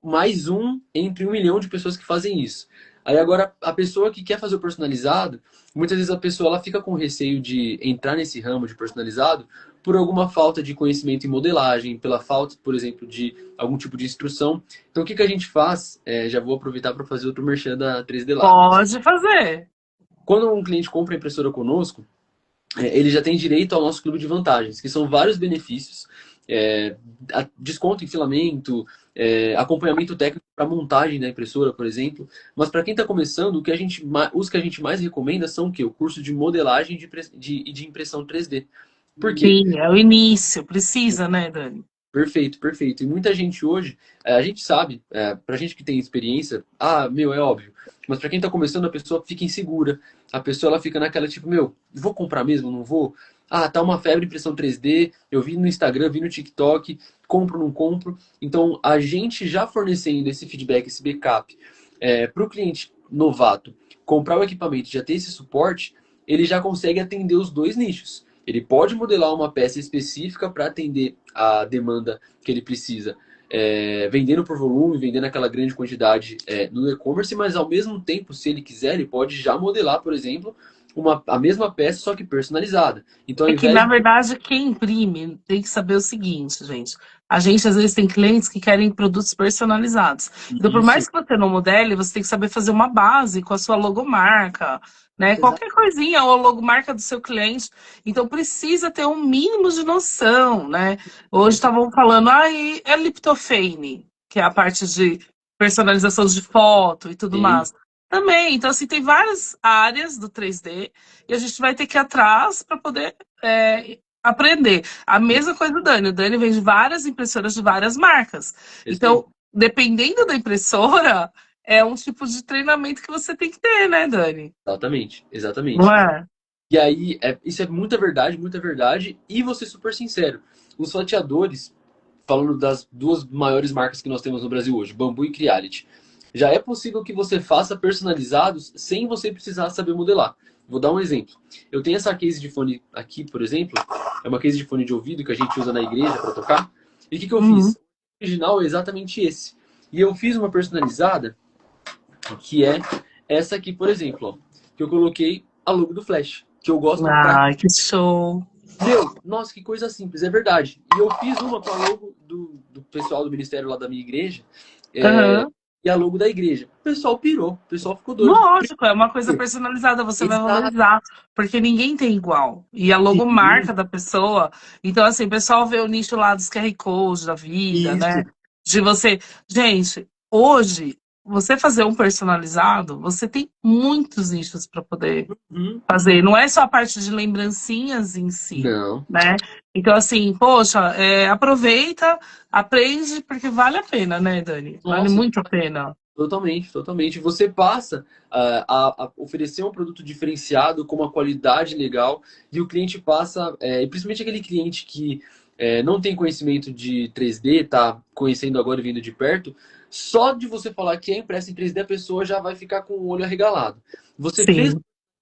Mais um entre 1 milhão de pessoas que fazem isso. Aí agora a pessoa que quer fazer o personalizado, muitas vezes a pessoa ela fica com receio de entrar nesse ramo de personalizado por alguma falta de conhecimento em modelagem, pela falta, por exemplo, de algum tipo de instrução. Então o que a gente faz? Já vou aproveitar para fazer outro merchan da 3D Lab. Pode fazer. Quando um cliente compra a impressora conosco, ele já tem direito ao nosso clube de vantagens, que são vários benefícios. Desconto em filamento, acompanhamento técnico para montagem da impressora, por exemplo. Mas para quem está começando, os que a gente mais recomenda são o quê? O curso de modelagem e de impressão 3D. Por quê? Sim, é o início, precisa, né, Dani? Perfeito, perfeito. E muita gente hoje, a gente sabe, pra gente que tem experiência, é óbvio. Mas pra quem tá começando, a pessoa fica insegura. A pessoa ela fica naquela tipo, vou comprar mesmo, não vou? Tá uma febre de impressão 3D, eu vi no Instagram, vi no TikTok, compro, não compro. Então, a gente já fornecendo esse feedback, esse backup, pro cliente novato comprar o equipamento e já ter esse suporte, ele já consegue atender os dois nichos. Ele pode modelar uma peça específica para atender a demanda que ele precisa, vendendo por volume, vendendo aquela grande quantidade no e-commerce, mas ao mesmo tempo, se ele quiser, ele pode já modelar, por exemplo, a mesma peça, só que personalizada. Então, ao É que, invés na de. verdade, quem imprime tem que saber o seguinte, gente. A gente, às vezes, tem clientes que querem produtos personalizados. Então, por Isso. mais que você não modele, você tem que saber fazer uma base com a sua logomarca, né? Exato. Qualquer coisinha, ou a logomarca do seu cliente. Então, precisa ter um mínimo de noção, né? Hoje estavam falando, e é Liptofane, que é a parte de personalização de foto e tudo Sim, mais. Também, então, assim, tem várias áreas do 3D e a gente vai ter que ir atrás para poder aprender. A mesma coisa do Dani. O Dani vende várias impressoras de várias marcas. perfeito. Então, dependendo da impressora, é um tipo de treinamento que você tem que ter, né, Dani? Exatamente, Não exatamente. é? E aí, isso é muita verdade, e vou ser super sincero. Os fatiadores, falando das duas maiores marcas que nós temos no Brasil hoje, Bambu e Creality, já é possível que você faça personalizados sem você precisar saber modelar. Vou dar um exemplo. Eu tenho essa case de fone aqui, por exemplo, é uma case de fone de ouvido que a gente usa na igreja para tocar. E o que eu fiz? Uhum. O original é exatamente esse. E eu fiz uma personalizada que é essa aqui, por exemplo, ó, que eu coloquei a logo do Flash, que eu gosto pra. Ai, que show. Nossa, que coisa simples, é verdade. E eu fiz uma com a logo do pessoal do ministério lá da minha igreja, é, Aham. e a logo da igreja. O pessoal pirou, o pessoal ficou doido. Lógico, é uma coisa personalizada, você vai Exato. valorizar, porque ninguém tem igual. E a Sim, logomarca da pessoa. Então, assim, o pessoal vê o nicho lá dos QR Codes da vida, isso. né? De você. Gente, hoje, você fazer um personalizado, você tem muitos nichos para poder Uhum. fazer. Não é só a parte de lembrancinhas em si, Não. né? Então, assim, poxa, aproveita, aprende, porque vale a pena, né, Dani? Vale Nossa, muito a pena. Totalmente, totalmente. Você passa a oferecer um produto diferenciado com uma qualidade legal e o cliente passa, e principalmente aquele cliente que não tem conhecimento de 3D, tá conhecendo agora e vindo de perto, só de você falar que é impresso em 3D, a pessoa já vai ficar com o olho arregalado. Você fez o Sim.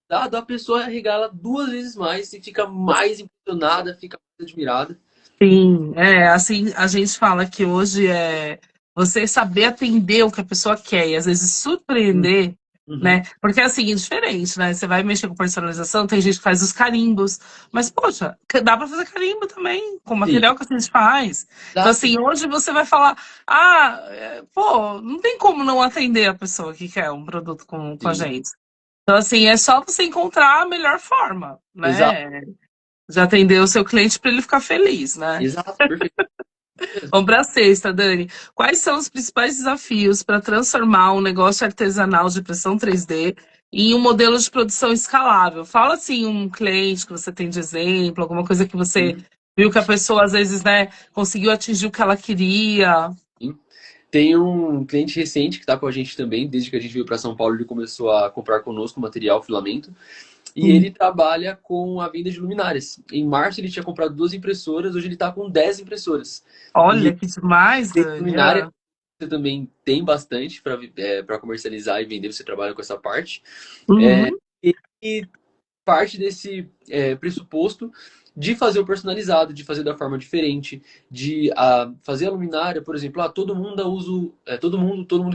dado, a pessoa arregala duas vezes mais e fica mais impressionada, fica mais admirada. Sim, assim, a gente fala que hoje é você saber atender o que a pessoa quer e às vezes surpreender, Uhum. né? Porque assim, é diferente, né? Você vai mexer com personalização, tem gente que faz os carimbos, mas poxa, dá para fazer carimbo também, com o Sim, material que a gente faz. Então exato. assim, hoje você vai falar, pô, não tem como não atender a pessoa que quer um produto com a Sim, gente. Então assim, é só você encontrar a melhor forma, exato, né? De atender o seu cliente para ele ficar feliz, né? exato, perfeito mesmo. Vamos para a sexta, Dani. Quais são os principais desafios para transformar um negócio artesanal de impressão 3D em um modelo de produção escalável? Fala assim, um cliente que você tem de exemplo, alguma coisa que você Sim, viu que a pessoa às vezes, né, conseguiu atingir o que ela queria. sim. Tem um cliente recente que está com a gente também, desde que a gente veio para São Paulo, ele começou a comprar conosco material, filamento, e ele Hum. trabalha com a venda de luminárias. Em março ele tinha comprado 2 impressoras, hoje ele está com 10 impressoras. E Olha que demais, tem Dani. luminária, Ah. você também tem bastante para comercializar e vender, você trabalha com essa parte. Uhum. E parte desse pressuposto de fazer o personalizado, de fazer da forma diferente, de fazer a luminária, por exemplo, todo mundo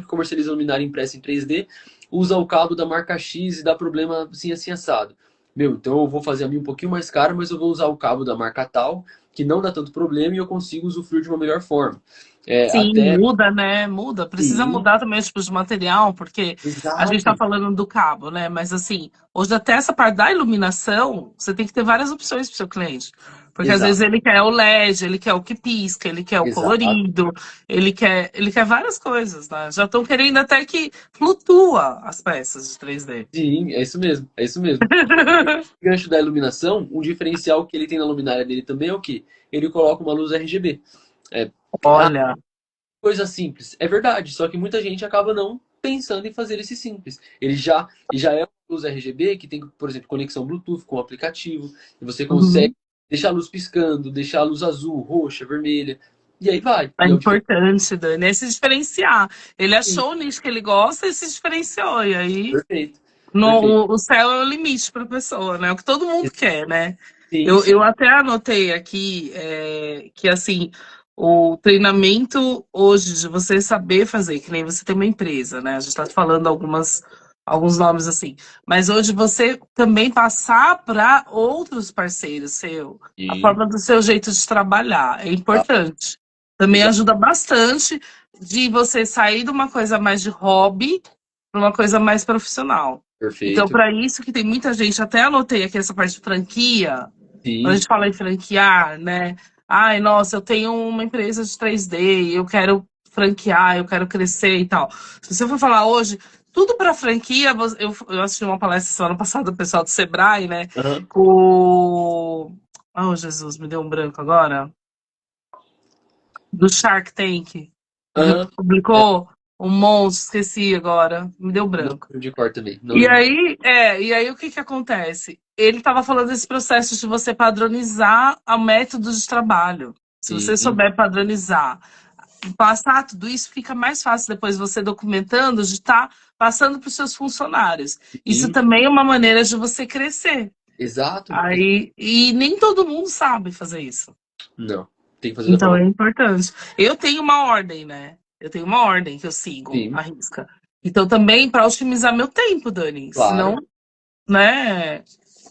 que comercializa luminária impressa em 3D usa o cabo da marca X e dá problema assim, assim, assado. Meu, então eu vou fazer a minha um pouquinho mais cara, mas eu vou usar o cabo da marca tal, que não dá tanto problema e eu consigo usufruir de uma melhor forma. Sim, Até, muda, né? Muda. Precisa sim, mudar também o tipo de material, porque a gente está exato, falando do cabo, né? Mas assim, hoje até essa parte da iluminação, você tem que ter várias opções para o seu cliente. Porque às vezes exato, ele quer o LED, ele quer o que pisca, ele quer o exato. colorido, ele quer várias coisas, né? Já estão querendo até que flutua as peças de 3D. Sim, é isso mesmo, é isso mesmo. Gancho da iluminação, um diferencial que ele tem na luminária dele também é o quê? Ele coloca uma luz RGB. É, ah, Olha, coisa simples. É verdade, só que muita gente acaba não pensando em fazer esse simples. Ele já é uma luz RGB que tem, por exemplo, conexão Bluetooth com o aplicativo, e você consegue uhum. deixar a luz piscando, deixar a luz azul, roxa, vermelha, e aí vai. É E é o diferencial. importante, Dani, é se diferenciar. Ele achou o nicho que ele gosta e se diferenciou. E aí Perfeito, no, perfeito. o céu é o limite para a pessoa, né? O que todo mundo quer, né? Sim, Eu sim. até anotei aqui que, assim, o treinamento hoje de você saber fazer, que nem você tem uma empresa, né? A gente está falando alguns nomes assim, mas hoje você também passar para outros parceiros seu, a Sim, forma do seu jeito de trabalhar é tá. importante. Também Exato, ajuda bastante de você sair de uma coisa mais de hobby para uma coisa mais profissional. Então, perfeito. para isso que tem muita gente, até anotei aqui essa parte de franquia, quando a Sim, gente fala em franquear, né? Ai, nossa, eu tenho uma empresa de 3D, eu quero franquear, eu quero crescer e tal. Se você for falar hoje, tudo para franquia, eu assisti uma palestra semana passada do pessoal do Sebrae, né? aham, Com. Oh, Jesus, me deu um branco agora. Do Shark Tank. aham. É, Publicou um monstro, esqueci agora, me deu não branco. lembro de cor também, não E lembro de cor. aí, o que que acontece? Ele estava falando desse processo de você padronizar o método de trabalho. Se você Sim, souber padronizar, passar tudo isso, fica mais fácil depois você documentando de estar passando para os seus funcionários. Isso sim, também é uma maneira de você crescer. exato. Aí, e nem todo mundo sabe fazer isso. Não, tem que fazer da Então forma. é importante. Eu tenho uma ordem, né? Eu tenho uma ordem que eu sigo, Sim, à risca. Então também para otimizar meu tempo, Dani. Senão, claro. né?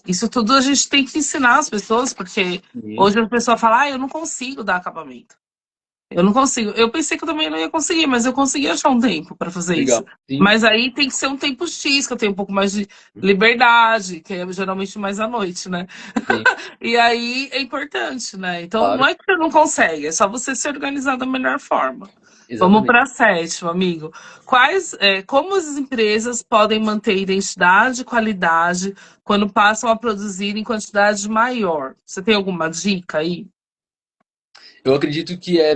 Isso tudo a gente tem que ensinar as pessoas, porque Sim, hoje a pessoa fala, eu não consigo dar acabamento. Eu não consigo. Eu pensei que eu também não ia conseguir, mas eu consegui achar um tempo para fazer legal. isso. Sim, Mas aí tem que ser um tempo X, que eu tenho um pouco mais de liberdade, que é geralmente mais à noite, né? sim, E aí é importante, né? Então não claro. é que você não consegue, é só você se organizar da melhor forma. Vamos Exatamente. para a sétima, amigo. Como as empresas podem manter identidade e qualidade quando passam a produzir em quantidade maior? Você tem alguma dica aí? Eu acredito que é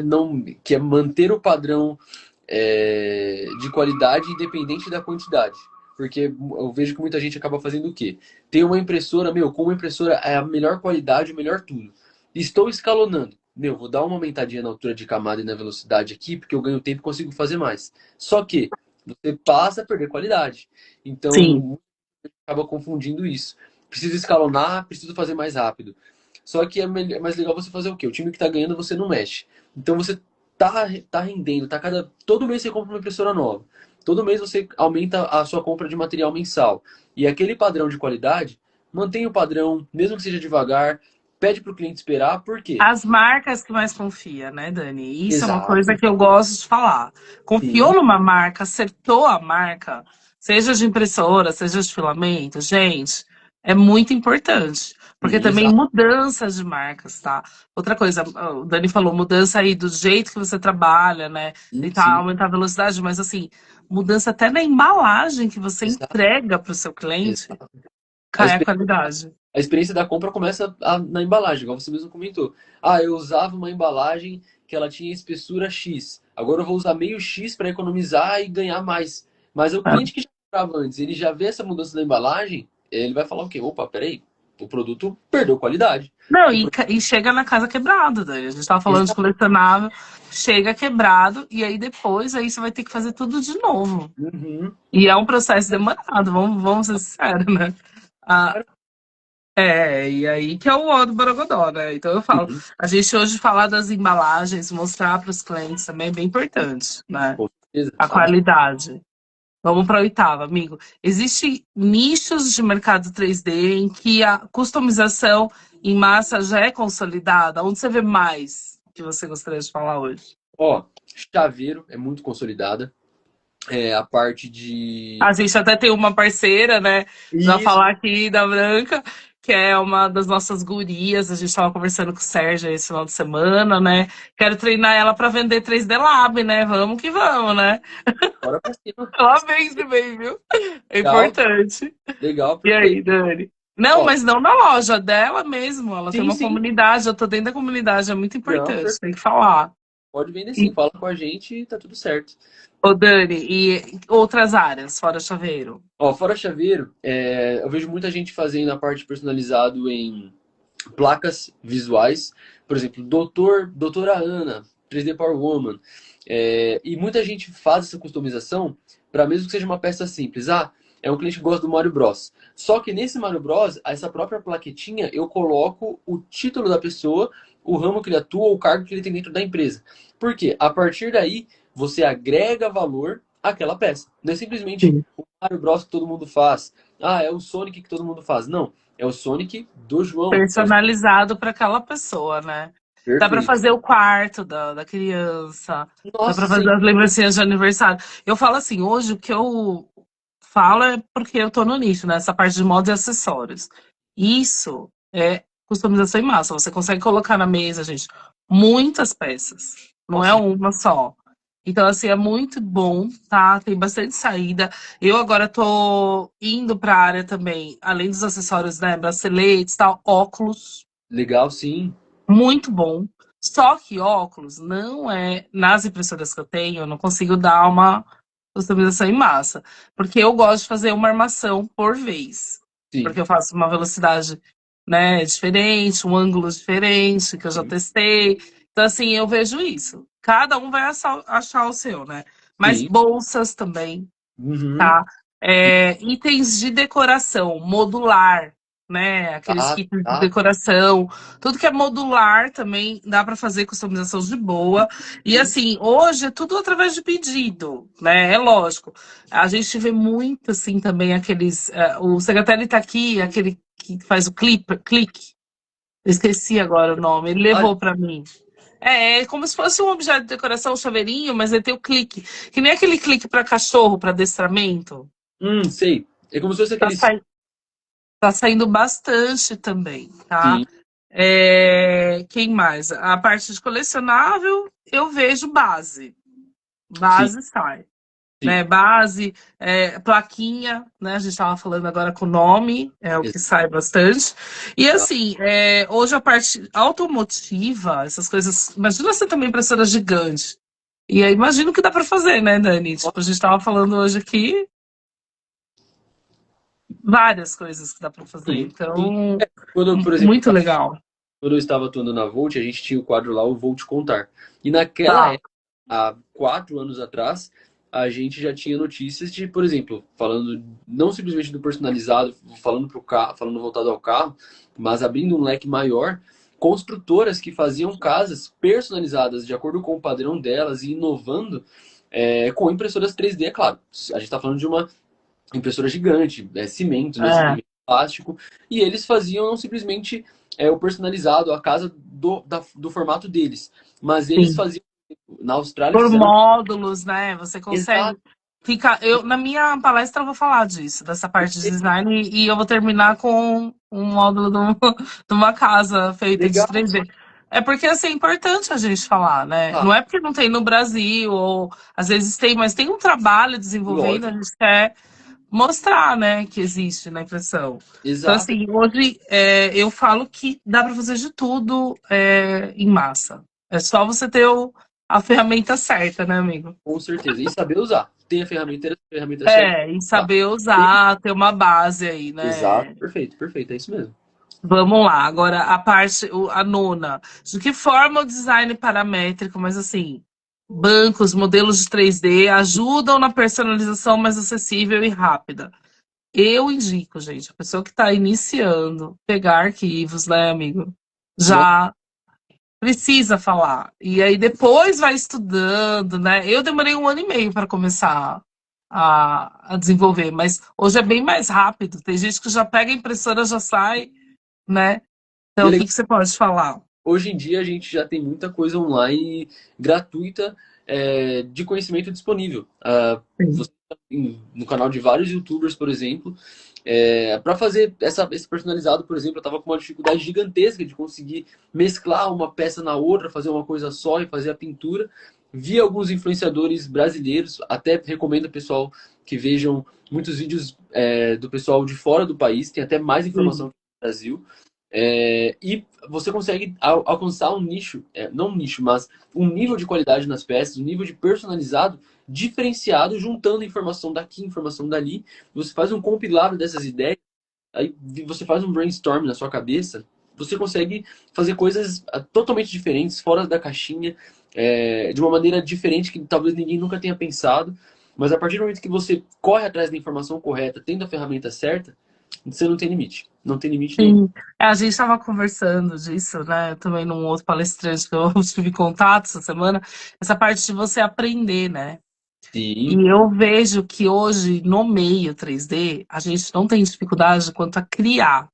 manter o padrão de qualidade independente da quantidade. Porque eu vejo que muita gente acaba fazendo o quê? Tem uma impressora, meu, com uma impressora é a melhor qualidade, o melhor tudo. Estou escalonando. Meu, vou dar uma aumentadinha na altura de camada e na velocidade aqui, porque eu ganho tempo e consigo fazer mais. Só que você passa a perder qualidade. Sim. Então, acaba confundindo isso. Preciso escalonar, preciso fazer mais rápido. Só que é mais legal você fazer o quê? O time que tá ganhando, você não mexe. Então você tá rendendo, todo mês você compra uma impressora nova. Todo mês você aumenta a sua compra de material mensal. E aquele padrão de qualidade, mantém o padrão, mesmo que seja devagar, pede para o cliente esperar, por quê? As marcas que mais confia, né, Dani? Isso é uma coisa Exato. que eu gosto de falar. Confiou Sim, numa marca, acertou a marca, seja de impressora, seja de filamento, gente, é muito importante. Porque sim, também exato. mudanças de marcas, tá? Outra coisa, o Dani falou, mudança aí do jeito que você trabalha, né? Sim, Tentar sim, aumentar a velocidade, mas assim, mudança até na embalagem que você exato, entrega para o seu cliente, exato. A cai a qualidade. A experiência da compra começa na embalagem, igual você mesmo comentou. Ah, eu usava uma embalagem que ela tinha espessura X. Agora eu vou usar meio X para economizar e ganhar mais. Mas o cliente que já comprava antes, ele já vê essa mudança da embalagem, ele vai falar o quê? Opa, peraí, o produto perdeu qualidade. Não, O e chega na casa quebrado, Dani. A gente tava falando de Exato. colecionável, chega quebrado, e aí depois aí você vai ter que fazer tudo de novo. Uhum. E é um processo demorado, vamos ser sinceros, né? Ah, e aí que é o ó do Borogodó, né? Então eu falo, Sim, a gente hoje falar das embalagens, mostrar para os clientes também é bem importante, né? com certeza. A qualidade. Vamos para a oitava, amigo. Existem nichos de mercado 3D em que a customização em massa já é consolidada? Onde você vê mais que você gostaria de falar hoje? Ó, chaveiro é muito consolidada. É, a parte de. A gente até tem uma parceira, né? Já Isso, falar aqui da Branca, que é uma das nossas gurias. A gente estava conversando com o Sérgio esse final de semana, né? Quero treinar ela para vender 3D Lab, né? Vamos que vamos, né? bora pra cima. Ela vende bem, viu? É Legal, importante. legal, E aí, perfeito. Dani? Não, Ó, mas não na loja dela mesmo. Ela tem sim, uma sim. comunidade, eu tô dentro da comunidade, é muito Não, importante, tem que falar. pode vender sim, E, fala com a gente e tá tudo certo. ô, Dani, e outras áreas, fora chaveiro? Ó, fora chaveiro, eu vejo muita gente fazendo a parte personalizado em placas visuais. Por exemplo, Doutora Ana, 3D Power Woman. E muita gente faz essa customização para mesmo que seja uma peça simples. Ah, é um cliente que gosta do Mario Bros. Só que nesse Mario Bros, essa própria plaquetinha, eu coloco o título da pessoa, o ramo que ele atua, o cargo que ele tem dentro da empresa. Por quê? A partir daí, você agrega valor àquela peça. Não é simplesmente Sim. o Mario Bros que todo mundo faz. Ah, é o Sonic que todo mundo faz. Não. É o Sonic do João. Personalizado para aquela pessoa, né? Dá para Perfeito. fazer o quarto da criança, dá para Nossa, sim. fazer as lembrancinhas de aniversário. Eu falo assim, hoje o que eu falo é porque eu tô no nicho, né? Essa parte de moda e acessórios. Isso é customização em massa. Você consegue colocar na mesa, gente, muitas peças. Não é Nossa, uma só. Então, assim, é muito bom, tá? Tem bastante saída. Eu agora tô indo para a área também, além dos acessórios, né? Braceletes, tal, óculos, legal, sim. muito bom. Só que óculos não é, nas impressoras que eu tenho, eu não consigo dar uma customização em massa, porque eu gosto de fazer uma armação por vez, Sim. porque eu faço uma velocidade, né, diferente, um ângulo diferente, que eu já Sim. testei. Então, assim, eu vejo isso. Cada um vai achar o seu, né? Mas Sim. bolsas também, Uhum. tá? Itens de decoração, modular, né? Aqueles Tá, kits de tá. decoração, tudo que é modular também dá para fazer customização de boa. E Sim. assim, hoje é tudo através de pedido, né? É lógico. A gente vê muito assim também aqueles. O Secretário tá aqui, aquele que faz o clique. Eu esqueci agora o nome, ele Ah, levou para mim. É como se fosse um objeto de decoração, um chaveirinho, mas ele tem o clique. Que nem aquele clique para cachorro, para adestramento. sei. É como se fosse Tá, aqueles. tá saindo bastante também, tá? Sim, Quem mais? A parte de colecionável, eu vejo base. sim, Base sai. sim. Né? Base, plaquinha, né? A gente estava falando agora com o nome, é o que sai bastante. E Exato. assim, hoje a parte automotiva, essas coisas. Imagina você também impressora gigante. E aí imagino que dá pra fazer, né, Dani? Tipo, a gente tava falando hoje aqui várias coisas que dá pra fazer. Sim, sim. Então, Quando, por exemplo, muito legal. quando eu estava atuando na Volt, a gente tinha o quadro lá, o Vou Te Contar. E naquela Tá. época, há 4 anos atrás, a gente já tinha notícias de, por exemplo, falando não simplesmente do personalizado, falando pro carro, falando voltado ao carro, mas abrindo um leque maior, construtoras que faziam casas personalizadas de acordo com o padrão delas e inovando com impressoras 3D, é claro. A gente está falando de uma impressora gigante, cimento, nesse É, nível plástico, e eles faziam não simplesmente o personalizado, a casa do formato deles, mas eles sim. faziam, na Austrália Por fizeram, módulos, né? Você exato, consegue ficar. Eu, na minha palestra eu vou falar disso, dessa parte de design, e eu vou terminar com um módulo de uma casa feita de legal, 3D. É porque assim, é importante a gente falar, né? ah, Não é porque não tem no Brasil, ou às vezes tem, mas tem um trabalho desenvolvendo, a lógico, gente quer mostrar, né, que existe na impressão. Então, exato, assim, hoje eu falo que dá para fazer de tudo em massa. É só você ter a ferramenta certa, né, amigo? com certeza, e saber usar, tem a ferramenta certa, É, e tá? saber Tem- usar, ter uma base aí, exato, né? perfeito, perfeito, é isso mesmo. Vamos lá, agora a parte, a nona. De que forma o design paramétrico, mas assim, bancos, modelos de 3D ajudam na personalização mais acessível e rápida? Eu indico, gente, a pessoa que está iniciando, pegar arquivos, né, amigo? Não, Já precisa falar. E aí depois vai estudando, né? Eu demorei 1 ano e meio para começar a desenvolver, mas hoje é bem mais rápido. Tem gente que já pega a impressora, já sai, né? e é Então, o que legal, que você pode falar? hoje em dia a gente já tem muita coisa online gratuita de conhecimento disponível. Sim. Você no canal de vários YouTubers, por exemplo, para fazer esse personalizado, por exemplo, eu estava com uma dificuldade gigantesca de conseguir mesclar uma peça na outra, fazer uma coisa só e fazer a pintura. Vi alguns influenciadores brasileiros, até recomendo ao pessoal que vejam muitos vídeos do pessoal de fora do país, tem até mais informação Sim. que no Brasil. E você consegue alcançar um nicho, não um nicho, mas um nível de qualidade nas peças, um nível de personalizado diferenciado, juntando informação daqui, informação dali. Você faz um compilado dessas ideias, aí você faz um brainstorm na sua cabeça, você consegue fazer coisas totalmente diferentes, fora da caixinha, de uma maneira diferente que talvez ninguém nunca tenha pensado. Mas a partir do momento que você corre atrás da informação correta, tendo a ferramenta certa, você não tem limite. Não tem limite nenhum. Sim. A gente estava conversando disso, né? Também num outro palestrante que eu tive contato essa semana, essa parte de você aprender, né? E Sim, eu vejo que hoje, no meio 3D, a gente não tem dificuldade quanto a criar.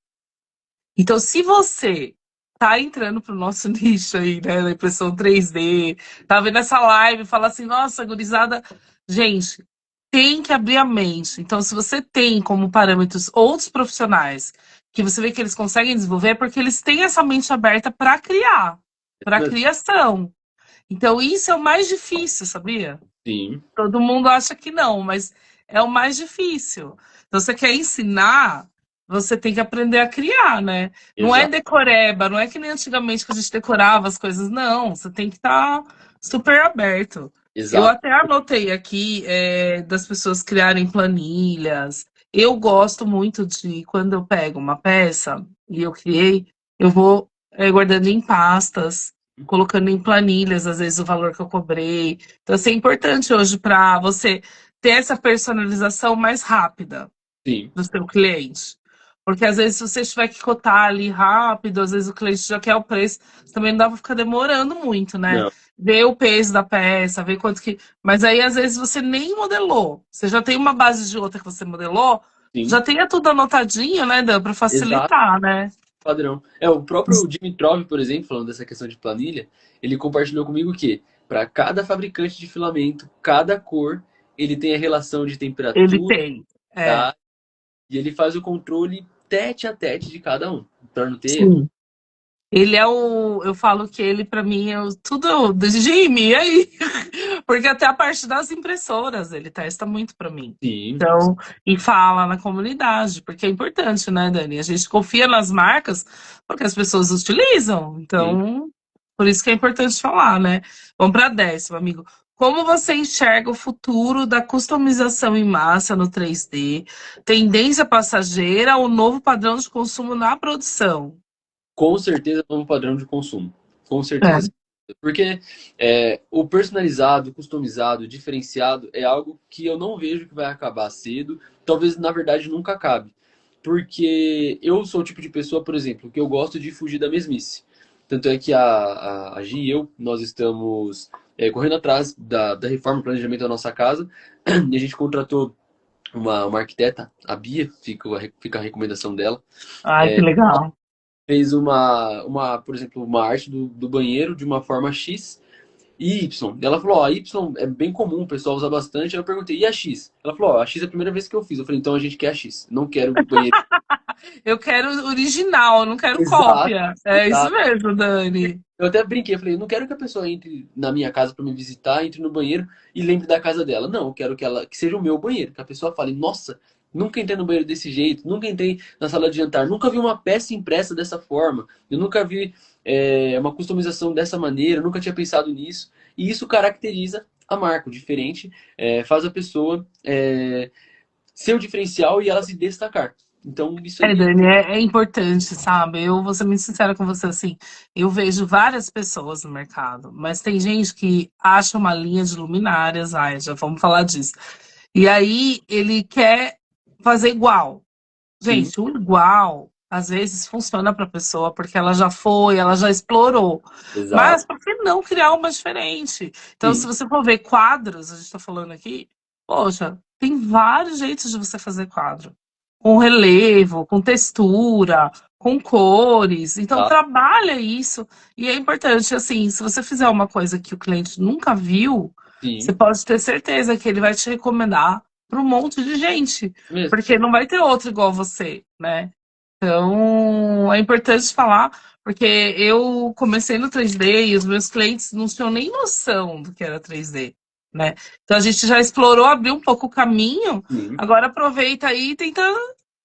Então, se você tá entrando pro nosso nicho aí, né, da impressão 3D, tá vendo essa live, fala assim, nossa, gurizada, gente, tem que abrir a mente. Então, se você tem como parâmetros outros profissionais que você vê que eles conseguem desenvolver, é porque eles têm essa mente aberta para criar, para criação. Então, isso é o mais difícil, sabia? sim, Todo mundo acha que não, mas é o mais difícil. Então, você quer ensinar, você tem que aprender a criar, né? Não é exato, decoreba, não é que nem antigamente que a gente decorava as coisas, não. Você tem que estar super aberto. Eu exato. até anotei aqui das pessoas criarem planilhas. Eu gosto muito de, quando eu pego uma peça e eu criei, eu vou guardando em pastas, colocando em planilhas, às vezes, o valor que eu cobrei. Então, assim, é importante hoje para você ter essa personalização mais rápida Sim, do seu cliente. Porque às vezes, se você tiver que cotar ali rápido, às vezes o cliente já quer o preço, também não dá para ficar demorando muito, né? não, Ver o peso da peça, ver quanto que. Mas aí, às vezes, você nem modelou. Você já tem uma base de outra que você modelou, sim, já tenha tudo anotadinho, né, Dan, para exato, facilitar, né? padrão. O próprio Dimitrov, por exemplo, falando dessa questão de planilha, ele compartilhou comigo que para cada fabricante de filamento, cada cor, ele tem a relação de Ele temperatura, tem. É. tá? E ele faz o controle tete a tete de cada um, para não ter erro. Sim. Ele é o. Eu falo que ele, para mim, é tudo do Jimmy, e aí? Porque até a parte das impressoras ele testa muito para mim. Sim, Então, e fala na comunidade, porque é importante, né, Dani? A gente confia nas marcas porque as pessoas utilizam. sim. Então, por isso que é importante falar, né? Vamos para a 10ª, amigo. Como você enxerga o futuro da customização em massa no 3D? Tendência passageira ou novo padrão de consumo na produção? Com certeza é um padrão de consumo. Com É. certeza. Porque o personalizado, customizado, diferenciado é algo que eu não vejo que vai acabar cedo. Talvez, na verdade, nunca acabe. Porque eu sou o tipo de pessoa, por exemplo, que eu gosto de fugir da mesmice. Tanto é que a Gi e eu, nós estamos correndo atrás da reforma e planejamento da nossa casa. E a gente contratou uma arquiteta, a Bia, fica a recomendação dela. Ai, que legal. Fez por exemplo, uma arte do banheiro de uma forma X e Y. E ela falou, ó, a Y é bem comum, o pessoal usa bastante. Aí eu perguntei, e a X? Ela falou, ó, a X é a primeira vez que eu fiz. Eu falei, então a gente quer a X. Não quero banheiro. Eu quero original, não quero Exato, cópia. É isso exato. mesmo, Dani. Eu até brinquei, eu falei, eu não quero que a pessoa entre na minha casa para me visitar, entre no banheiro e lembre da casa dela. Não, eu quero que seja o meu banheiro, que a pessoa fale, nossa, nunca entrei no banheiro desse jeito, nunca entrei na sala de jantar, nunca vi uma peça impressa dessa forma, eu nunca vi uma customização dessa maneira, eu nunca tinha pensado nisso. E isso caracteriza a marca, o diferente, faz a pessoa ser o diferencial e ela se destacar. Então, isso É, aí, Dani, é importante, sabe? Eu vou ser muito sincera com você, assim, eu vejo várias pessoas no mercado, mas tem gente que acha uma linha de luminárias, ai, já vamos falar disso. E aí ele quer fazer igual. sim, Gente, o igual às vezes funciona para a pessoa porque ela já foi, ela já explorou. exato, Mas por que não criar uma diferente? Então, se sim, você for ver quadros, a gente está falando aqui, poxa, tem vários jeitos de você fazer quadro. Com relevo, com textura, com cores. Então, tá, trabalha isso. E é importante, assim, se você fizer uma coisa que o cliente nunca viu, você sim, pode ter certeza que ele vai te recomendar para um monte de gente. isso mesmo, Porque não vai ter outro igual você, né? Então, é importante falar, porque eu comecei no 3D e os meus clientes não tinham nem noção do que era 3D, né? Então, a gente já explorou, abriu um pouco o caminho, sim, agora aproveita aí e tenta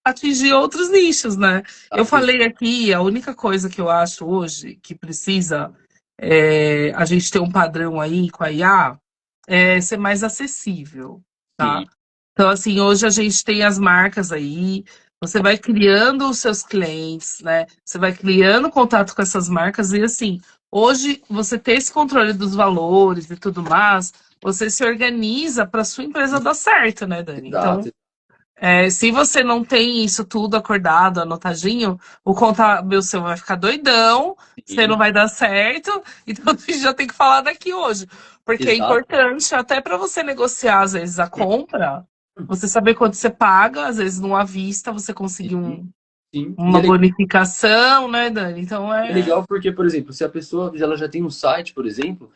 atingir outros nichos, né? Eu tá, falei aqui, a única coisa que eu acho hoje que precisa a gente ter um padrão aí com a IA é ser mais acessível, sim. tá? Então, assim, hoje a gente tem as marcas aí, você vai criando os seus clientes, né? Você vai criando contato com essas marcas e, assim, hoje você ter esse controle dos valores e tudo mais, você se organiza para sua empresa dar certo, né, Dani? Então, Exato, se você não tem isso tudo acordado, anotadinho, o contábil seu vai ficar doidão, você não sim, vai dar certo, então a gente já tem que falar daqui hoje. Porque é exato, importante, até para você negociar, às vezes, a compra, você saber quanto você paga, às vezes, numa vista, você conseguir sim, sim. uma bonificação, né, Dani? Então É é. legal porque, por exemplo, se a pessoa ela já tem um site, por exemplo,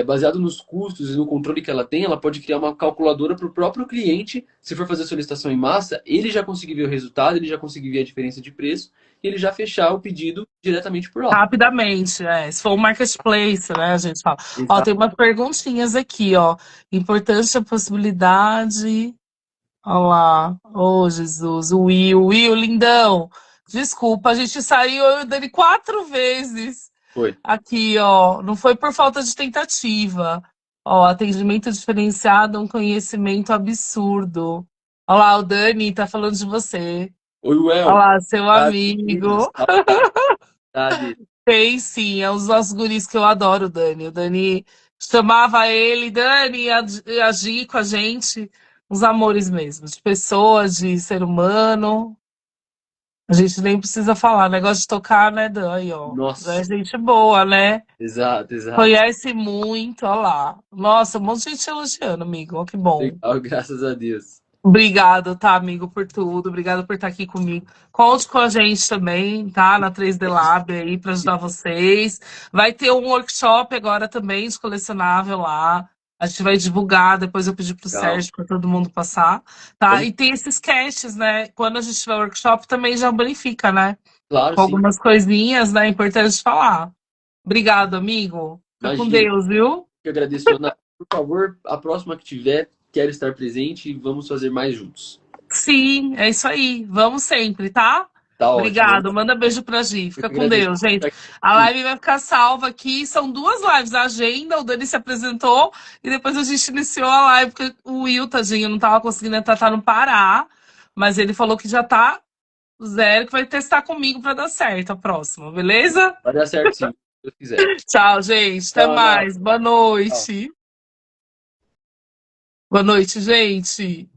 baseado nos custos e no controle que ela tem, ela pode criar uma calculadora para o próprio cliente. Se for fazer a solicitação em massa, ele já conseguir ver o resultado, ele já conseguir ver a diferença de preço e ele já fechar o pedido diretamente por lá. Rapidamente, se for um marketplace, né, a gente fala. Ó, Exato. tem umas perguntinhas aqui, ó. Importante a possibilidade. Olha lá. Ô, Jesus. O Will, lindão. Desculpa, a gente saiu eu e o Dani 4 vezes Foi. aqui, ó. Não foi por falta de tentativa. Ó, atendimento diferenciado, um conhecimento absurdo. Olha lá, o Dani tá falando de você. Oi, Olha Well. lá, seu Tá, beleza. amigo. Saudade. Tem sim, é um dos nossos guris que eu adoro, o Dani. O Dani chamava ele, Dani, agir com a gente. Uns amores mesmo, de pessoas, de ser humano. A gente nem precisa falar, negócio de tocar, né, Dani, ó. Já é Nossa. gente boa, né? Exato, exato. Conhece muito, ó lá. Nossa, um monte de gente elogiando, amigo. Ó, que bom. Legal, graças a Deus. Obrigado, tá, amigo, por tudo. Obrigado por estar aqui comigo. Conte com a gente também, tá? Na 3D Lab aí para ajudar vocês. Vai ter um workshop agora também de colecionável lá. A gente vai divulgar, depois eu pedi pro Legal. Sérgio para todo mundo passar, tá? Vamos, E tem esses casts, né? Quando a gente tiver workshop também já bonifica, né? claro, Com sim. algumas coisinhas, né? Importante falar. Obrigado, amigo. Fica com Imagina. Deus, viu? Eu agradeço, Ana. Por favor, a próxima que tiver, quero estar presente e vamos fazer mais juntos. Sim, é isso aí. Vamos sempre, tá? Tá ótimo. Obrigado, manda beijo pra Gi. Eu Fica que com agradeço. Deus, gente. A live vai ficar salva aqui. São 2 lives. A agenda, o Dani se apresentou e depois a gente iniciou a live, porque o Will, tadinho, não tava conseguindo entrar, tá no Pará. Mas ele falou que já tá zero, que vai testar comigo pra dar certo a próxima, beleza? Vai dar certo sim, se Deus quiser. Tchau, gente. Até Tchau, Ana. mais. Boa Tchau. noite. Boa noite, gente.